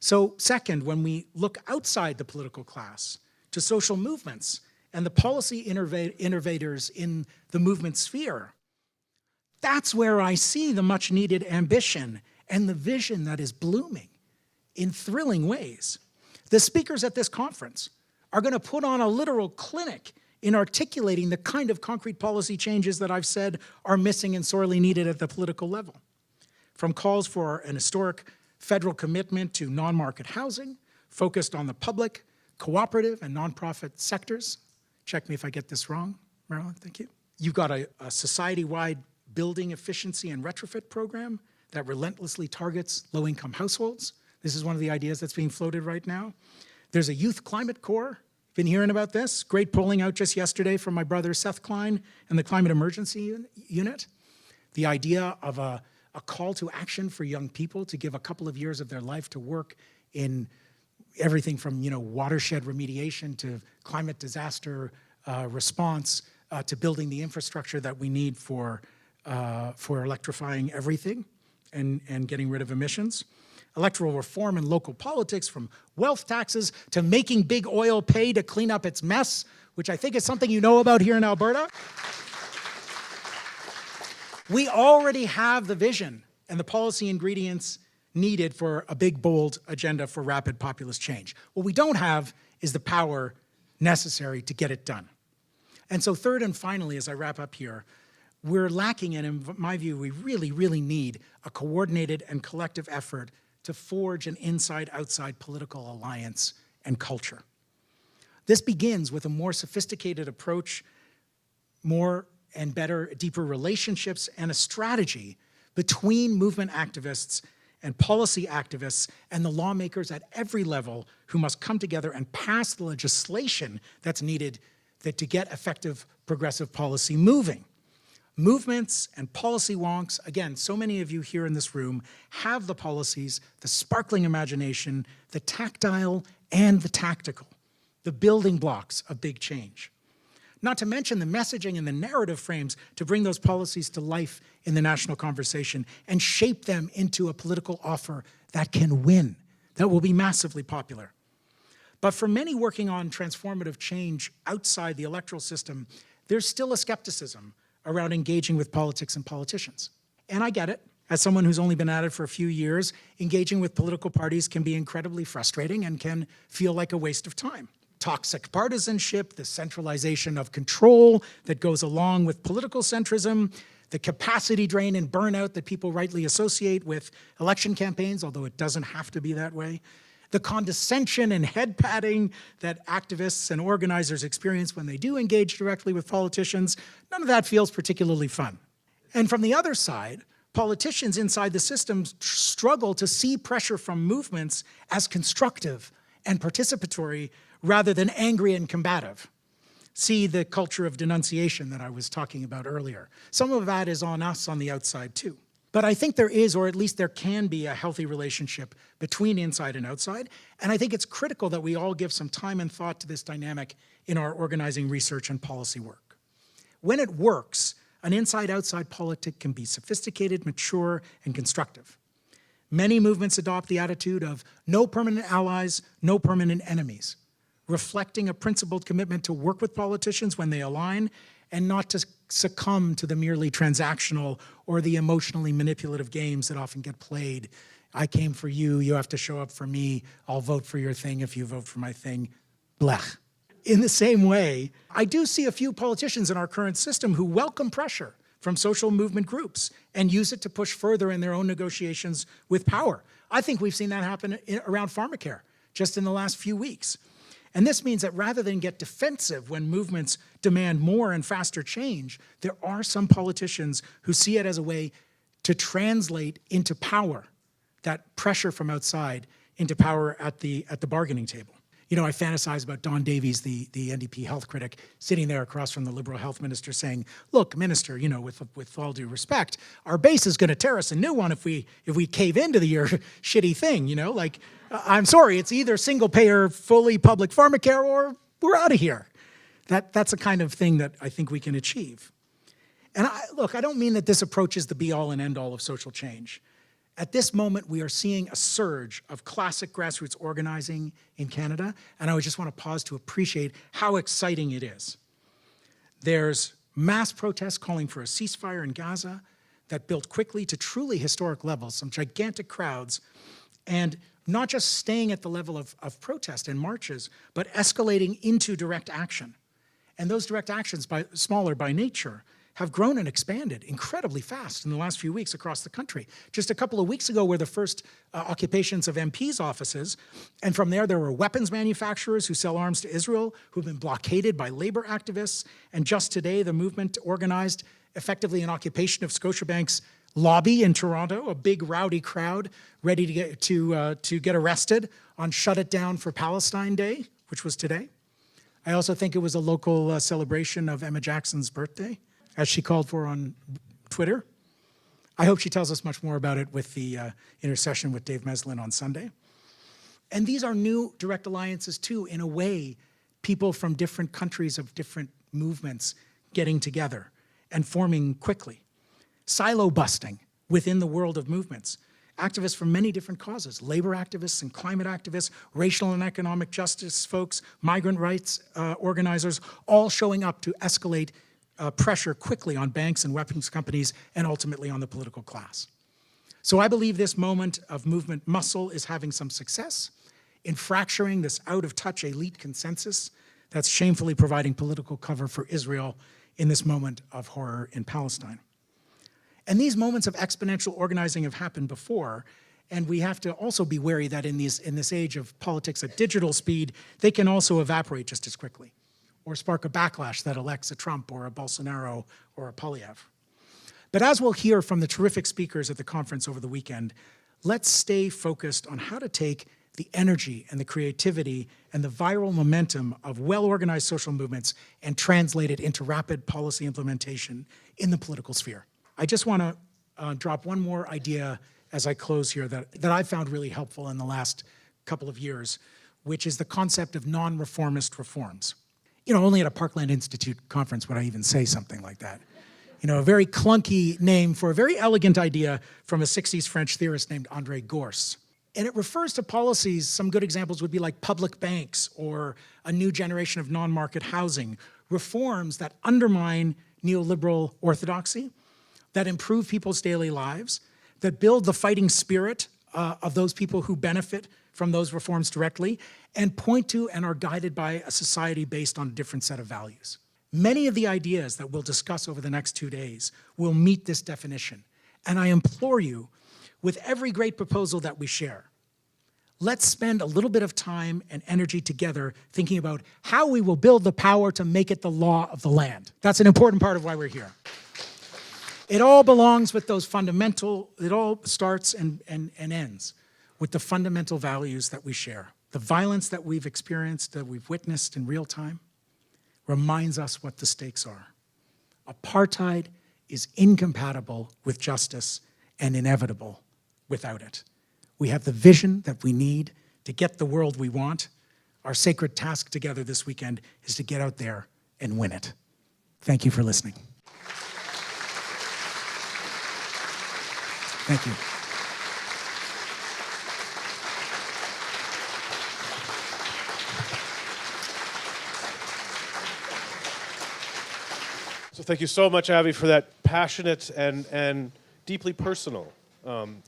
So second, when we look outside the political class to social movements and the policy innovators in the movement sphere, that's where I see the much needed ambition and the vision that is blooming in thrilling ways. The speakers at this conference are going to put on a literal clinic in articulating the kind of concrete policy changes that I've said are missing and sorely needed at the political level. From calls for an historic federal commitment to non-market housing, focused on the public, cooperative, and nonprofit sectors. Check me if I get this wrong, Marilyn, thank you. You've got a society-wide building efficiency and retrofit program that relentlessly targets low-income households. This is one of the ideas that's being floated right now. There's a youth climate corps. Been hearing about this? Great polling out just yesterday from my brother Seth Klein and the Climate Emergency Unit. The idea of a call to action for young people to give a couple of years of their life to work in everything from watershed remediation to climate disaster response to building the infrastructure that we need for electrifying everything and getting rid of emissions. electoral reform and local politics, from wealth taxes to making big oil pay to clean up its mess, which I think is something you know about here in Alberta. We already have the vision and the policy ingredients needed for a big, bold agenda for rapid populist change. What we don't have is the power necessary to get it done. And so third and finally, as I wrap up here, we're lacking, and in my view, we really, really need a coordinated and collective effort to forge an inside-outside political alliance and culture. This begins with a more sophisticated approach, more and better, deeper relationships, and a strategy between movement activists and policy activists and the lawmakers at every level who must come together and pass the legislation that's needed to get effective progressive policy moving. Movements and policy wonks, again, so many of you here in this room have the policies, the sparkling imagination, the tactile and the tactical, the building blocks of big change. Not to mention the messaging and the narrative frames to bring those policies to life in the national conversation and shape them into a political offer that can win, that will be massively popular. But for many working on transformative change outside the electoral system, there's still a skepticism around engaging with politics and politicians. And I get it. As someone who's only been at it for a few years, engaging with political parties can be incredibly frustrating and can feel like a waste of time. Toxic partisanship, the centralization of control that goes along with political centrism, the capacity drain and burnout that people rightly associate with election campaigns, although it doesn't have to be that way, the condescension and head patting that activists and organizers experience when they do engage directly with politicians, none of that feels particularly fun. And from the other side, politicians inside the system struggle to see pressure from movements as constructive and participatory rather than angry and combative. See the culture of denunciation that I was talking about earlier. Some of that is on us on the outside too. But I think there is, or at least there can be, a healthy relationship between inside and outside. And I think it's critical that we all give some time and thought to this dynamic in our organizing research and policy work. When it works, an inside-outside politic can be sophisticated, mature, and constructive. Many movements adopt the attitude of no permanent allies, no permanent enemies, reflecting a principled commitment to work with politicians when they align and not to succumb to the merely transactional or the emotionally manipulative games that often get played. I came for you, you have to show up for me, I'll vote for your thing if you vote for my thing, blech. In the same way, I do see a few politicians in our current system who welcome pressure from social movement groups and use it to push further in their own negotiations with power. I think we've seen that happen around pharmacare just in the last few weeks. And this means that rather than get defensive when movements demand more and faster change, there are some politicians who see it as a way to translate into power, that pressure from outside into power at the bargaining table. You know, I fantasize about Don Davies, the NDP health critic, sitting there across from the Liberal health minister saying, look, minister, you know, with all due respect, our base is going to tear us a new one if we cave into your shitty thing, you know, like, I'm sorry, it's either single payer, fully public pharmacare, or we're out of here. That's the kind of thing that I think we can achieve. And look, I don't mean that this approach is the be-all and end-all of social change. At this moment, we are seeing a surge of classic grassroots organizing in Canada, and I would just want to pause to appreciate how exciting it is. There's mass protests calling for a ceasefire in Gaza that built quickly to truly historic levels, some gigantic crowds, and not just staying at the level of protest and marches, but escalating into direct action. And those direct actions, smaller by nature, have grown and expanded incredibly fast in the last few weeks across the country. Just a couple of weeks ago were the first occupations of MPs' offices, and from there were weapons manufacturers who sell arms to Israel who've been blockaded by labor activists, and just today the movement organized effectively an occupation of Scotiabank's lobby in Toronto, a big rowdy crowd ready to get arrested on Shut It Down for Palestine Day, which was today. I also think it was a local celebration of Emma Jackson's birthday, as she called for on Twitter. I hope she tells us much more about it with the intercession with Dave Meslin on Sunday. And these are new direct alliances too, in a way, people from different countries of different movements getting together and forming quickly. Silo busting within the world of movements. activists from many different causes, labor activists and climate activists, racial and economic justice folks, migrant rights organizers, all showing up to escalate pressure quickly on banks and weapons companies and ultimately on the political class. So I believe this moment of movement muscle is having some success in fracturing this out-of-touch elite consensus that's shamefully providing political cover for Israel in this moment of horror in Palestine. And these moments of exponential organizing have happened before, and we have to also be wary that in this age of politics at digital speed, they can also evaporate just as quickly, or spark a backlash that elects a Trump or a Bolsonaro or a Poilievre. But as we'll hear from the terrific speakers at the conference over the weekend, let's stay focused on how to take the energy and the creativity and the viral momentum of well-organized social movements and translate it into rapid policy implementation in the political sphere. I just want to drop one more idea as I close here that I found really helpful in the last couple of years, which is the concept of non-reformist reforms. You know, only at a Parkland Institute conference would I even say something like that. You know, a very clunky name for a very elegant idea from a 60s French theorist named André Gorce. And it refers to policies, some good examples would be like public banks or a new generation of non-market housing, reforms that undermine neoliberal orthodoxy, that improve people's daily lives, that build the fighting spirit of those people who benefit from those reforms directly, and point to and are guided by a society based on a different set of values. Many of the ideas that we'll discuss over the next 2 days will meet this definition. And I implore you, with every great proposal that we share, let's spend a little bit of time and energy together thinking about how we will build the power to make it the law of the land. That's an important part of why we're here. It all belongs with those fundamental, it all starts and ends with the fundamental values that we share. The violence that we've experienced, that we've witnessed in real time, reminds us what the stakes are. Apartheid is incompatible with justice and inevitable without it. We have the vision that we need to get the world we want. Our sacred task together this weekend is to get out there and win it. Thank you for listening. Thank you. So thank you so much, Avi, for that passionate and deeply personal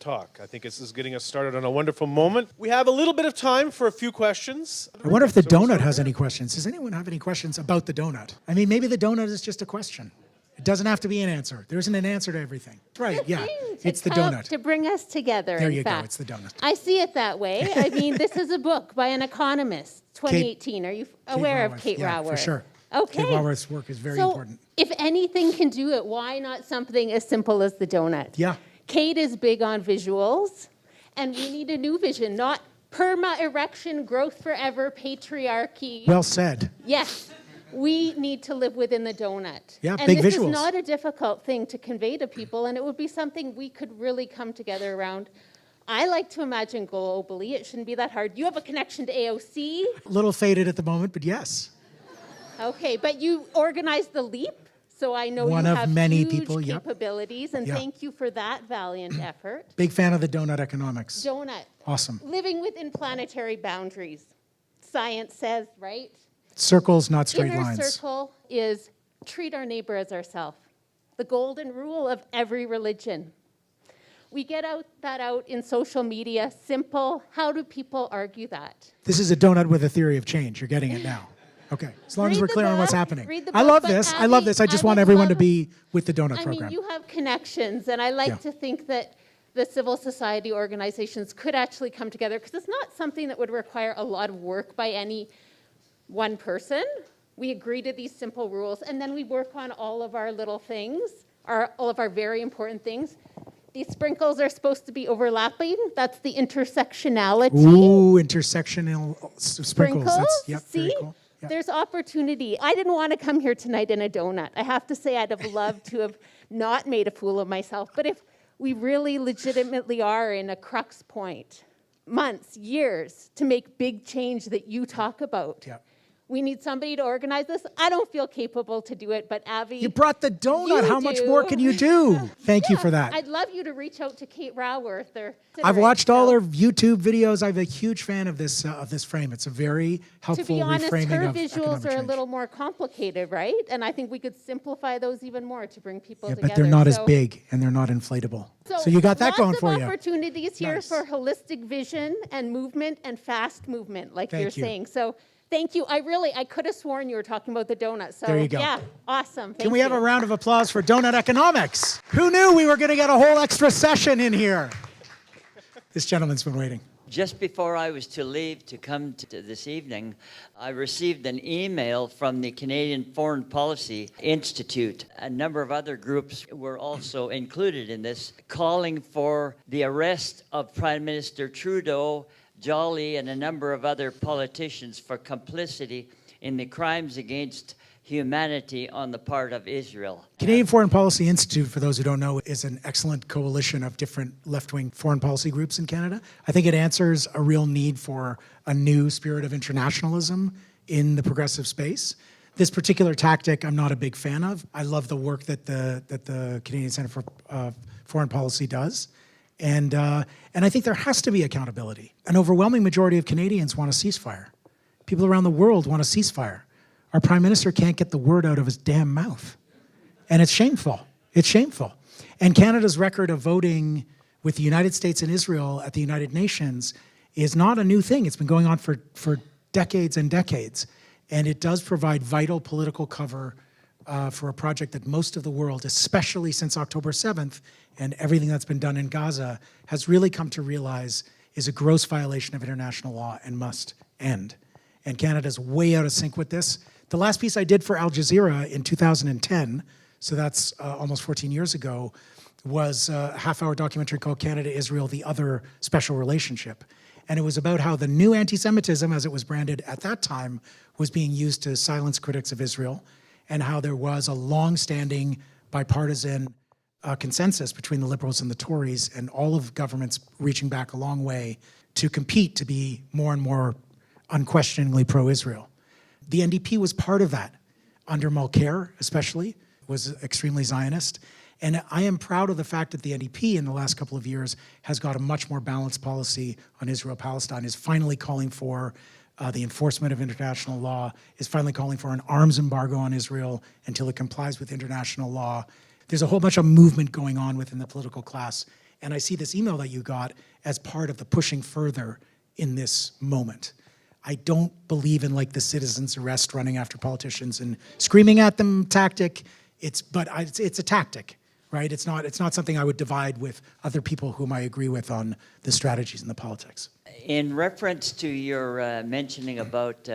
talk. I think this is getting us started on a wonderful moment. We have a little bit of time for a few questions. I wonder if the donut has any questions. Does anyone have any questions about the donut? I mean, maybe the donut is just a question. It doesn't have to be an answer. There isn't an answer to everything. Right, yeah. It's the donut. To bring us together, There in you go, fact. it's the donut. I see it that way. I mean, this is a book by an economist, 2018. Are you aware of Kate Yeah, Raworth? for sure. Okay. Kate Raworth's work is very important. If anything can do it, why not something as simple as the donut? Yeah. Kate is big on visuals, and we need a new vision, not perma-erection, growth forever, patriarchy. Well said. Yes. We need to live within the donut. Yeah, and big this visuals. is not a difficult thing to convey to people, and it would be something we could really come together around. I like to imagine globally. It shouldn't be that hard. You have a connection to AOC. A little faded at the moment, but yes. Okay, but you organized the LEAP, so I know One you of have many huge people, yep. capabilities, and Yeah. thank you for that valiant effort. Big fan of the donut economics. Donut. Awesome. Living within planetary boundaries. Science says, right? Circles, not straight Inner lines. circle is treat our neighbor as ourselves. The golden rule of every religion. We get that out in social media. Simple. How do people argue that? This is a donut with a theory of change. You're getting it now. Okay, as long as Read we're the clear on what's book, happening. read the I book, love but this. I Abby, love this. I just I want would everyone to love- be with the donut I program. mean, you have connections, and I like Yeah. to think that the civil society organizations could actually come together, because it's not something that would require a lot of work by any one person. We agree to these simple rules, and then we work on all of our little things, all of our very important things. These sprinkles are supposed to be overlapping. That's the intersectionality. Ooh, intersectional sprinkles. That's, yep, See? very cool. Yep. There's opportunity. I didn't want to come here tonight in a donut. I have to say I'd have loved to have not made a fool of myself. But if we really legitimately are in a crux point, months, years, to make big change that you talk about, Yep. We need somebody to organize this. I don't feel capable to do it, but Avi, You brought the donut. You How much do. more can you do? Thank you for that. I'd love you to reach out to Kate Raworth. I've watched all her YouTube videos. I'm a huge fan of this frame. It's a very To helpful be honest, reframing her of visuals economic are a change. little more complicated, right? And I think we could simplify those even more to bring people Yeah, together. but they're not as So- big and they're not inflatable. So you got that going for Lots you. of opportunities here Nice. for holistic vision and movement and fast movement, like Thank you're you. saying. So thank you. I could have sworn you were talking about the donut. So There you go. yeah, awesome. Thank Can we have you. a round of applause for Donut Economics? Who knew we were going to get a whole extra session in here? This gentleman's been waiting. Just before I was to leave to come to this evening, I received an email from the Canadian Foreign Policy Institute. A number of other groups were also included in this, calling for the arrest of Prime Minister Trudeau, Jolly, and a number of other politicians for complicity in the crimes against humanity on the part of Israel. Canadian Foreign Policy Institute, for those who don't know, is an excellent coalition of different left-wing foreign policy groups in Canada. I think it answers a real need for a new spirit of internationalism in the progressive space. This particular tactic I'm not a big fan of. I love the work that the Canadian Centre for Foreign Policy does. And I think there has to be accountability. An overwhelming majority of Canadians want a ceasefire. People around the world want a ceasefire. Our Prime Minister can't get the word out of his damn mouth. And it's shameful. It's shameful. And Canada's record of voting with the United States and Israel at the United Nations is not a new thing. It's been going on for decades and decades. And it does provide vital political cover for a project that most of the world, especially since October 7th and everything that's been done in Gaza, has really come to realize is a gross violation of international law and must end. And Canada's way out of sync with this. The last piece I did for Al Jazeera in 2010, so that's almost 14 years ago, was a half-hour documentary called Canada-Israel, The Other Special Relationship. And it was about how the new anti-Semitism, as it was branded at that time, was being used to silence critics of Israel, and how there was a long-standing bipartisan consensus between the Liberals and the Tories, and all of governments reaching back a long way to compete to be more and more unquestioningly pro-Israel. The NDP was part of that, under Mulcair especially, was extremely Zionist. And I am proud of the fact that the NDP in the last couple of years has got a much more balanced policy on Israel-Palestine, is finally calling for the enforcement of international law, is finally calling for an arms embargo on Israel until it complies with international law. There's a whole bunch of movement going on within the political class. And I see this email that you got as part of the pushing further in this moment. I don't believe in like the citizens arrest running after politicians and screaming at them tactic. It's a tactic, right? It's not something I would divide with other people whom I agree with on the strategies and the politics. In reference to your mentioning about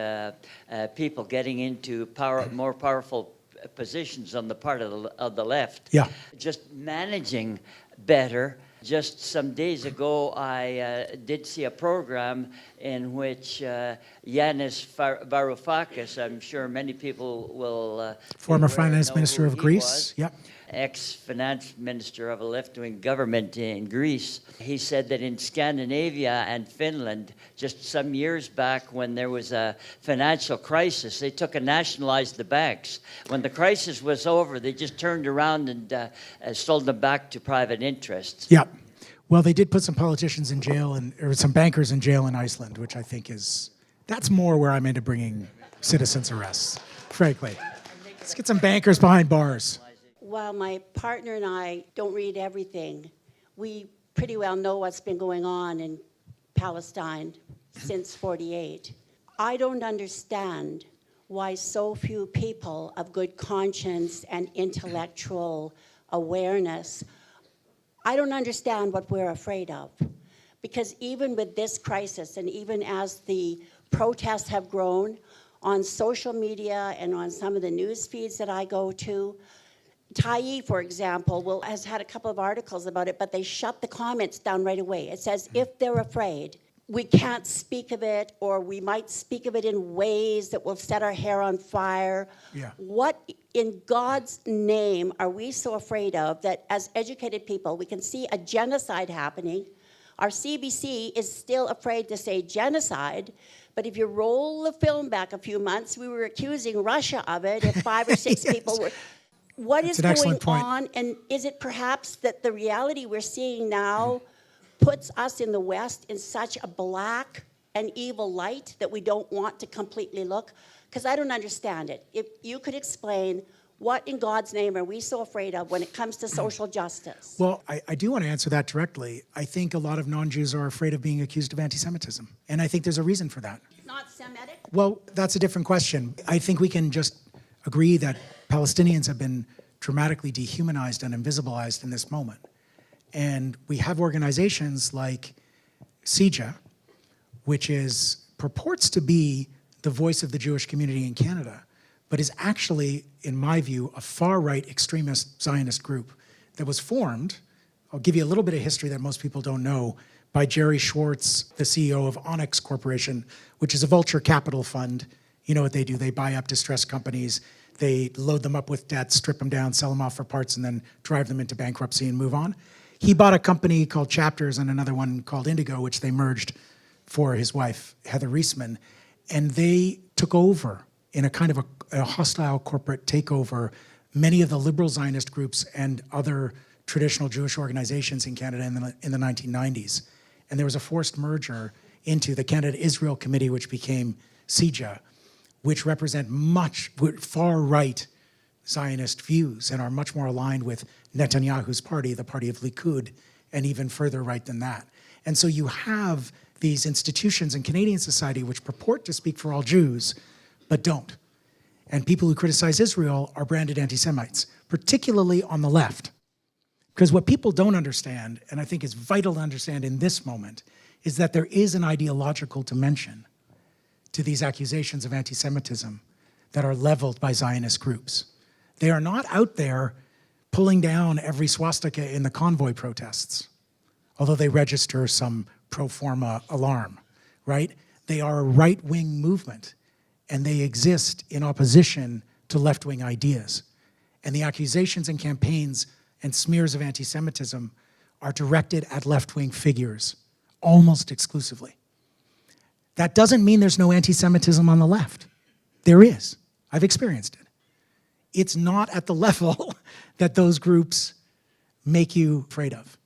people getting into more powerful positions on the part of the left, Yeah. just managing better. Just some days ago, I did see a program in which Yanis Varoufakis, I'm sure many people will Former know finance who minister of he Greece. was. Yep. Ex-finance minister of a left-wing government in Greece. He said that in Scandinavia and Finland, just some years back when there was a financial crisis, they took and nationalized the banks. When the crisis was over, they just turned around and sold them back to private interests. Yeah. Well, they did put some politicians in jail or some bankers in jail in Iceland, which I think that's more where I'm into bringing citizens arrests, frankly. Let's get some bankers behind bars. While my partner and I don't read everything, we pretty well know what's been going on in Palestine since '48. I don't understand why so few people of good conscience and intellectual awareness, I don't understand what we're afraid of. Because even with this crisis, and even as the protests have grown on social media and on some of the news feeds that I go to, Tyee, for example, has had a couple of articles about it, but they shut the comments down right away. It says if they're afraid, we can't speak of it, or we might speak of it in ways that will set our hair on fire. Yeah. What in God's name are we so afraid of that as educated people, we can see a genocide happening? Our CBC is still afraid to say genocide But if you roll the film back a few months, we were accusing Russia of it if 5 or 6 Yes. people were. What That's is an going excellent point. on? And is it perhaps that the reality we're seeing now puts us in the West in such a black and evil light that we don't want to completely look? Because I don't understand it. If you could explain, what in God's name are we so afraid of when it comes to social justice? Well, I do want to answer that directly. I think a lot of non-Jews are afraid of being accused of anti-Semitism. And I think there's a reason for that. Not Semitic? Well, that's a different question. I think we can just agree that Palestinians have been dramatically dehumanized and invisibilized in this moment. And we have organizations like CIJA, which purports to be the voice of the Jewish community in Canada, but is actually, in my view, a far-right extremist Zionist group that was formed, I'll give you a little bit of history that most people don't know, by Jerry Schwartz, the CEO of Onyx Corporation, which is a vulture capital fund. You know what they do, they buy up distressed companies, they load them up with debt, strip them down, sell them off for parts, and then drive them into bankruptcy and move on. He bought a company called Chapters and another one called Indigo, which they merged for his wife, Heather Reisman, and they took over in a kind of a hostile corporate takeover many of the liberal Zionist groups and other traditional Jewish organizations in Canada in the 1990s. And there was a forced merger into the Canada-Israel Committee, which became CIJA, which represent much far-right Zionist views and are much more aligned with Netanyahu's party, the party of Likud, and even further right than that. And so you have these institutions in Canadian society which purport to speak for all Jews, but don't. And people who criticize Israel are branded anti-Semites, particularly on the left. Because what people don't understand, and I think is vital to understand in this moment, is that there is an ideological dimension to these accusations of anti-Semitism that are leveled by Zionist groups. They are not out there pulling down every swastika in the convoy protests, although they register some pro forma alarm, right? They are a right-wing movement, and they exist in opposition to left-wing ideas. And the accusations and campaigns and smears of anti-Semitism are directed at left-wing figures, almost exclusively. That doesn't mean there's no anti-Semitism on the left. There is. I've experienced it. It's not at the level that those groups make you afraid of.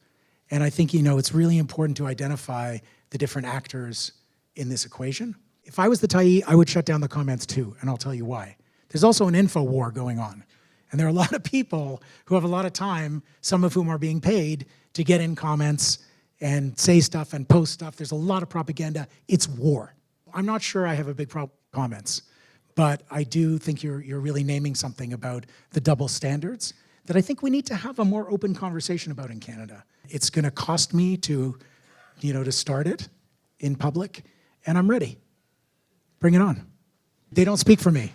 And I think, it's really important to identify the different actors in this equation. If I was the Tyee, I would shut down the comments too, and I'll tell you why. There's also an info war going on. And there are a lot of people who have a lot of time, some of whom are being paid to get in comments and say stuff and post stuff. There's a lot of propaganda. It's war. I'm not sure I have a big problem with comments, but I do think you're really naming something about the double standards that I think we need to have a more open conversation about in Canada. It's going to cost me to start it in public, and I'm ready. Bring it on. They don't speak for me.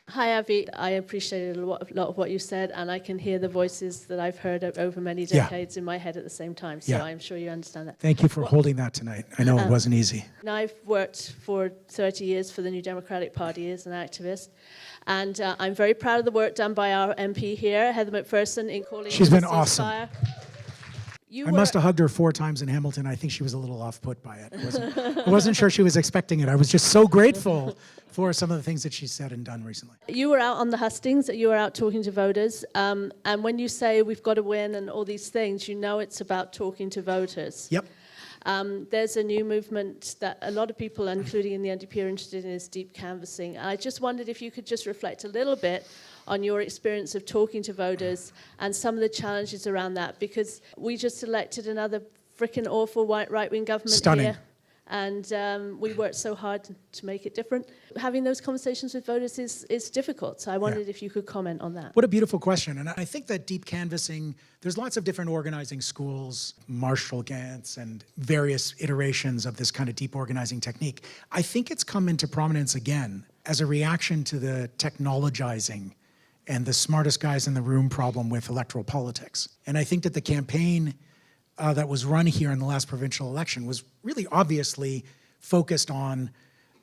Hi, Avi. I appreciated a lot of what you said, and I can hear the voices that I've heard over many decades in my head at the same time, so I'm sure you understand that. Thank you for holding that tonight. I know it wasn't easy. Now, I've worked for 30 years for the New Democratic Party as an activist, and I'm very proud of the work done by our MP here, Heather McPherson, in calling She's for been the awesome. ceasefire. I must have hugged her 4 times in Hamilton. I think she was a little off-put by it. I wasn't sure she was expecting it. I was just so grateful for some of the things that she said and done recently. You were out on the hustings, you were out talking to voters, and when you say we've got to win and all these things, it's about talking to voters. Yep. There's a new movement that a lot of people, including in the NDP, are interested in, is deep canvassing. I just wondered if you could just reflect a little bit on your experience of talking to voters and some of the challenges around that, because we just elected another freaking awful right-wing government here. And we worked so hard to make it different. Having those conversations with voters is difficult, so I wondered if you could comment on that. What a beautiful question. And I think that deep canvassing, there's lots of different organizing schools, Marshall Gantz, and various iterations of this kind of deep organizing technique. I think it's come into prominence again as a reaction to the technologizing and the smartest guys in the room problem with electoral politics. And I think that the campaign that was run here in the last provincial election was really obviously focused on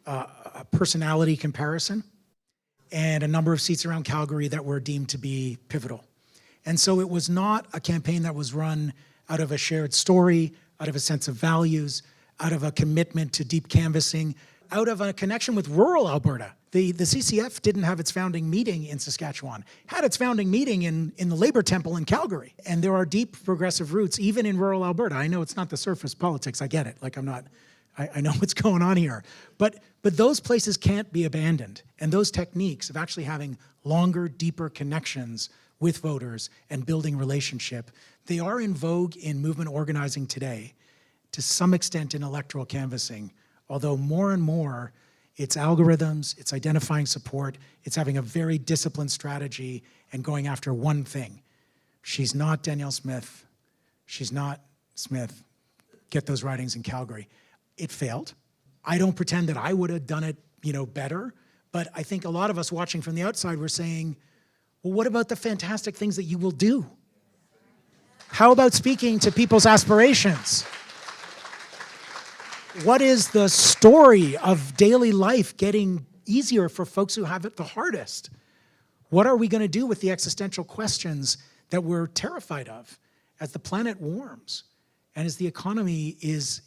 a personality comparison and a number of seats around Calgary that were deemed to be pivotal. And so it was not a campaign that was run out of a shared story, out of a sense of values, out of a commitment to deep canvassing, out of a connection with rural Alberta. The CCF didn't have its founding meeting in Saskatchewan, had its founding meeting in the Labour Temple in Calgary. And there are deep progressive roots, even in rural Alberta. I know it's not the surface politics, I get it. Like I know what's going on here. But those places can't be abandoned. And those techniques of actually having longer, deeper connections with voters and building relationship, they are in vogue in movement organizing today, to some extent in electoral canvassing, although more and more it's algorithms, it's identifying support, it's having a very disciplined strategy and going after one thing. She's not Danielle Smith, she's not Smith, get those ridings in Calgary. It failed. I don't pretend that I would have done it, better, but I think a lot of us watching from the outside were saying, well, what about the fantastic things that you will do? How about speaking to people's aspirations? What is the story of daily life getting easier for folks who have it the hardest? What are we going to do with the existential questions that we're terrified of as the planet warms and as the economy is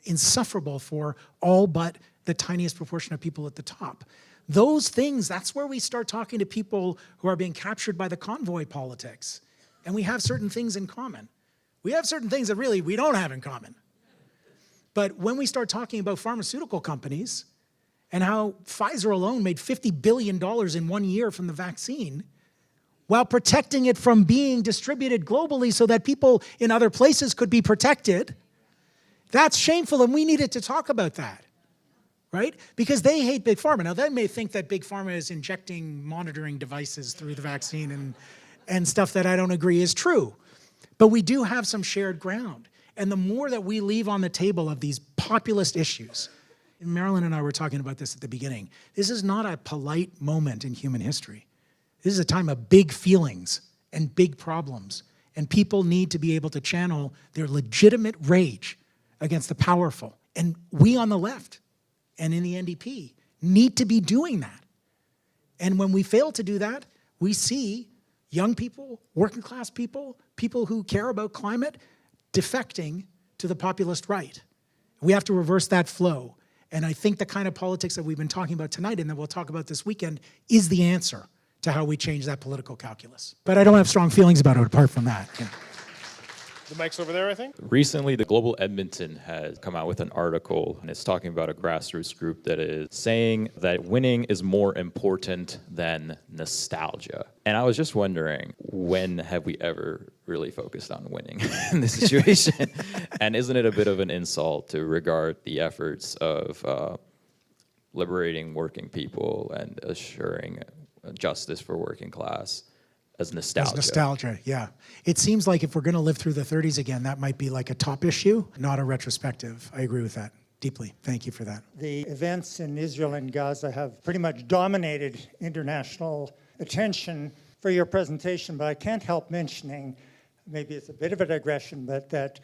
insufferable for all but the tiniest proportion of people at the top? Those things, that's where we start talking to people who are being captured by the convoy politics. And we have certain things in common. We have certain things that really we don't have in common. But when we start talking about pharmaceutical companies and how Pfizer alone made $50 billion in 1 year from the vaccine, while protecting it from being distributed globally so that people in other places could be protected, that's shameful, and we needed to talk about that, right? Because they hate Big Pharma. Now, they may think that Big Pharma is injecting monitoring devices through the vaccine and stuff that I don't agree is true. But we do have some shared ground. And the more that we leave on the table of these populist issues, and Marilyn and I were talking about this at the beginning, this is not a polite moment in human history. This is a time of big feelings and big problems. And people need to be able to channel their legitimate rage against the powerful. And we on the left and in the NDP need to be doing that. And when we fail to do that, we see young people, working class people, people who care about climate, defecting to the populist right. We have to reverse that flow. And I think the kind of politics that we've been talking about tonight and that we'll talk about this weekend is the answer to how we change that political calculus. But I don't have strong feelings about it apart from that. The mic's over there, I think. Recently, the Global Edmonton has come out with an article, and it's talking about a grassroots group that is saying that winning is more important than nostalgia. And I was just wondering, when have we ever really focused on winning in this situation? And isn't it a bit of an insult to regard the efforts of liberating working people and assuring justice for working class as nostalgia? As nostalgia, yeah. It seems like if we're going to live through the 30s again, that might be like a top issue, not a retrospective. I agree with that deeply. Thank you for that. The events in Israel and Gaza have pretty much dominated international attention for your presentation, but I can't help mentioning, maybe it's a bit of a digression, but that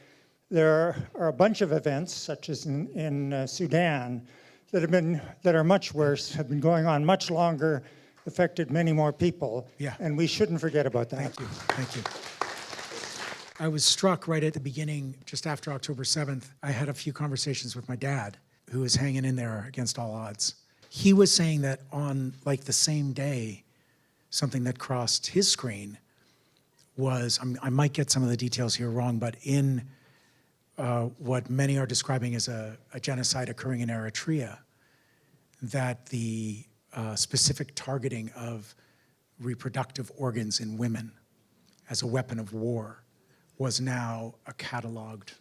there are a bunch of events, such as in Sudan, that are much worse, have been going on much longer, affected many more people, Yeah. and we shouldn't forget about that. Thank you. Thank you. I was struck right at the beginning, just after October 7th, I had a few conversations with my dad, who was hanging in there against all odds. He was saying that on like the same day, something that crossed his screen was, I might get some of the details here wrong, but in what many are describing as a genocide occurring in Eritrea, that the specific targeting of reproductive organs in women as a weapon of war was now a cataloged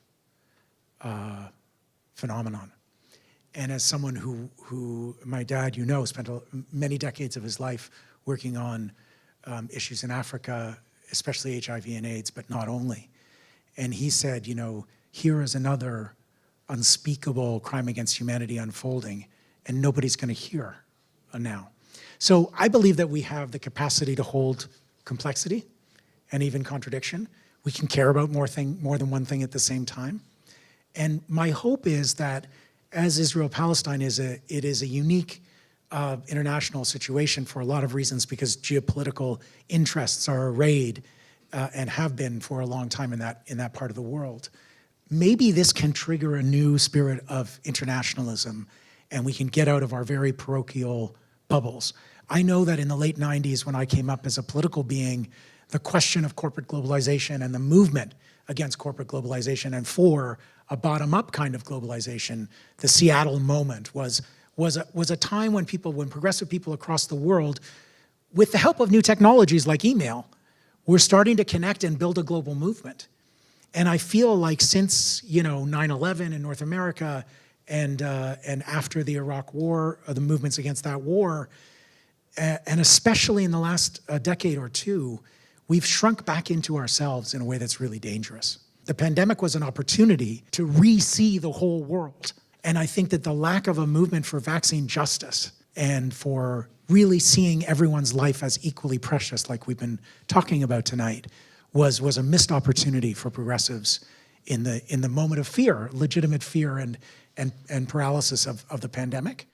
phenomenon. And as someone who my dad, spent many decades of his life working on issues in Africa, especially HIV and AIDS, but not only. And he said, here is another unspeakable crime against humanity unfolding, and nobody's going to hear now. So I believe that we have the capacity to hold complexity and even contradiction. We can care about more than one thing at the same time. And my hope is that as Israel-Palestine it is a unique international situation for a lot of reasons, because geopolitical interests are arrayed and have been for a long time in that part of the world. maybe this can trigger a new spirit of internationalism, and we can get out of our very parochial bubbles. I know that in the late 90s, when I came up as a political being, the question of corporate globalization and the movement against corporate globalization and for a bottom-up kind of globalization, the Seattle moment was a time when progressive people across the world, with the help of new technologies like email, were starting to connect and build a global movement. And I feel like since 9/11 in North America and after the Iraq War, the movements against that war, and especially in the last decade or two, we've shrunk back into ourselves in a way that's really dangerous. The pandemic was an opportunity to re-see the whole world. And I think that the lack of a movement for vaccine justice and for really seeing everyone's life as equally precious, like we've been talking about tonight, was a missed opportunity for progressives in the moment of fear, legitimate fear and paralysis of the pandemic.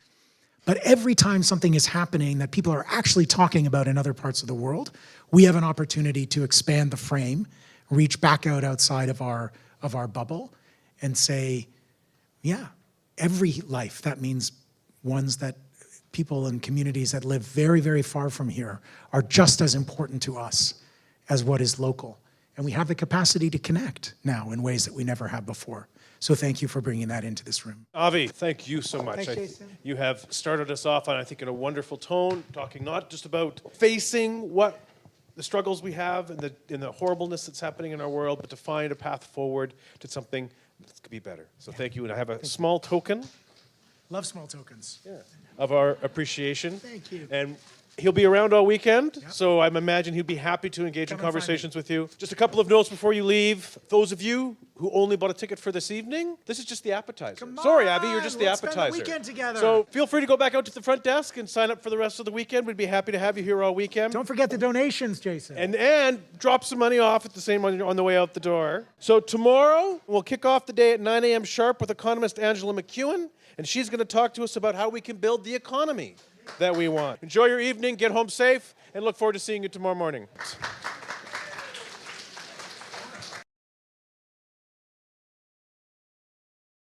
But every time something is happening that people are actually talking about in other parts of the world, we have an opportunity to expand the frame, reach back out outside of our bubble, and say, yeah, every life, that means ones that people and communities that live very, very far from here are just as important to us as what is local. And we have the capacity to connect now in ways that we never have before. So thank you for bringing that into this room. Avi, thank you so much. Thanks, Jason. You have started us off on, I think, in a wonderful tone, talking not just about facing what the struggles we have and the horribleness that's happening in our world, but to find a path forward to something that could be better. So thank you, and I have a small token Love small tokens. of our appreciation. Thank you. And he'll be around all weekend, so I imagine he'd be happy to engage in Come and find conversations with you. Just a couple of notes before you leave. Those of you who only bought a ticket for this evening, this is just the appetizer. Come Sorry, Abby, you're on, just the let's spend the appetizer. weekend together. So feel free to go back out to the front desk and sign up for the rest of the weekend. We'd be happy to have you here all weekend. Don't forget the donations, Jason. And drop some money off at the same on the way out the door. So tomorrow, we'll kick off the day at 9 a.m. sharp with economist Angela McEwen, and she's going to talk to us about how we can build the economy that we want. Enjoy your evening, get home safe, and look forward to seeing you tomorrow morning.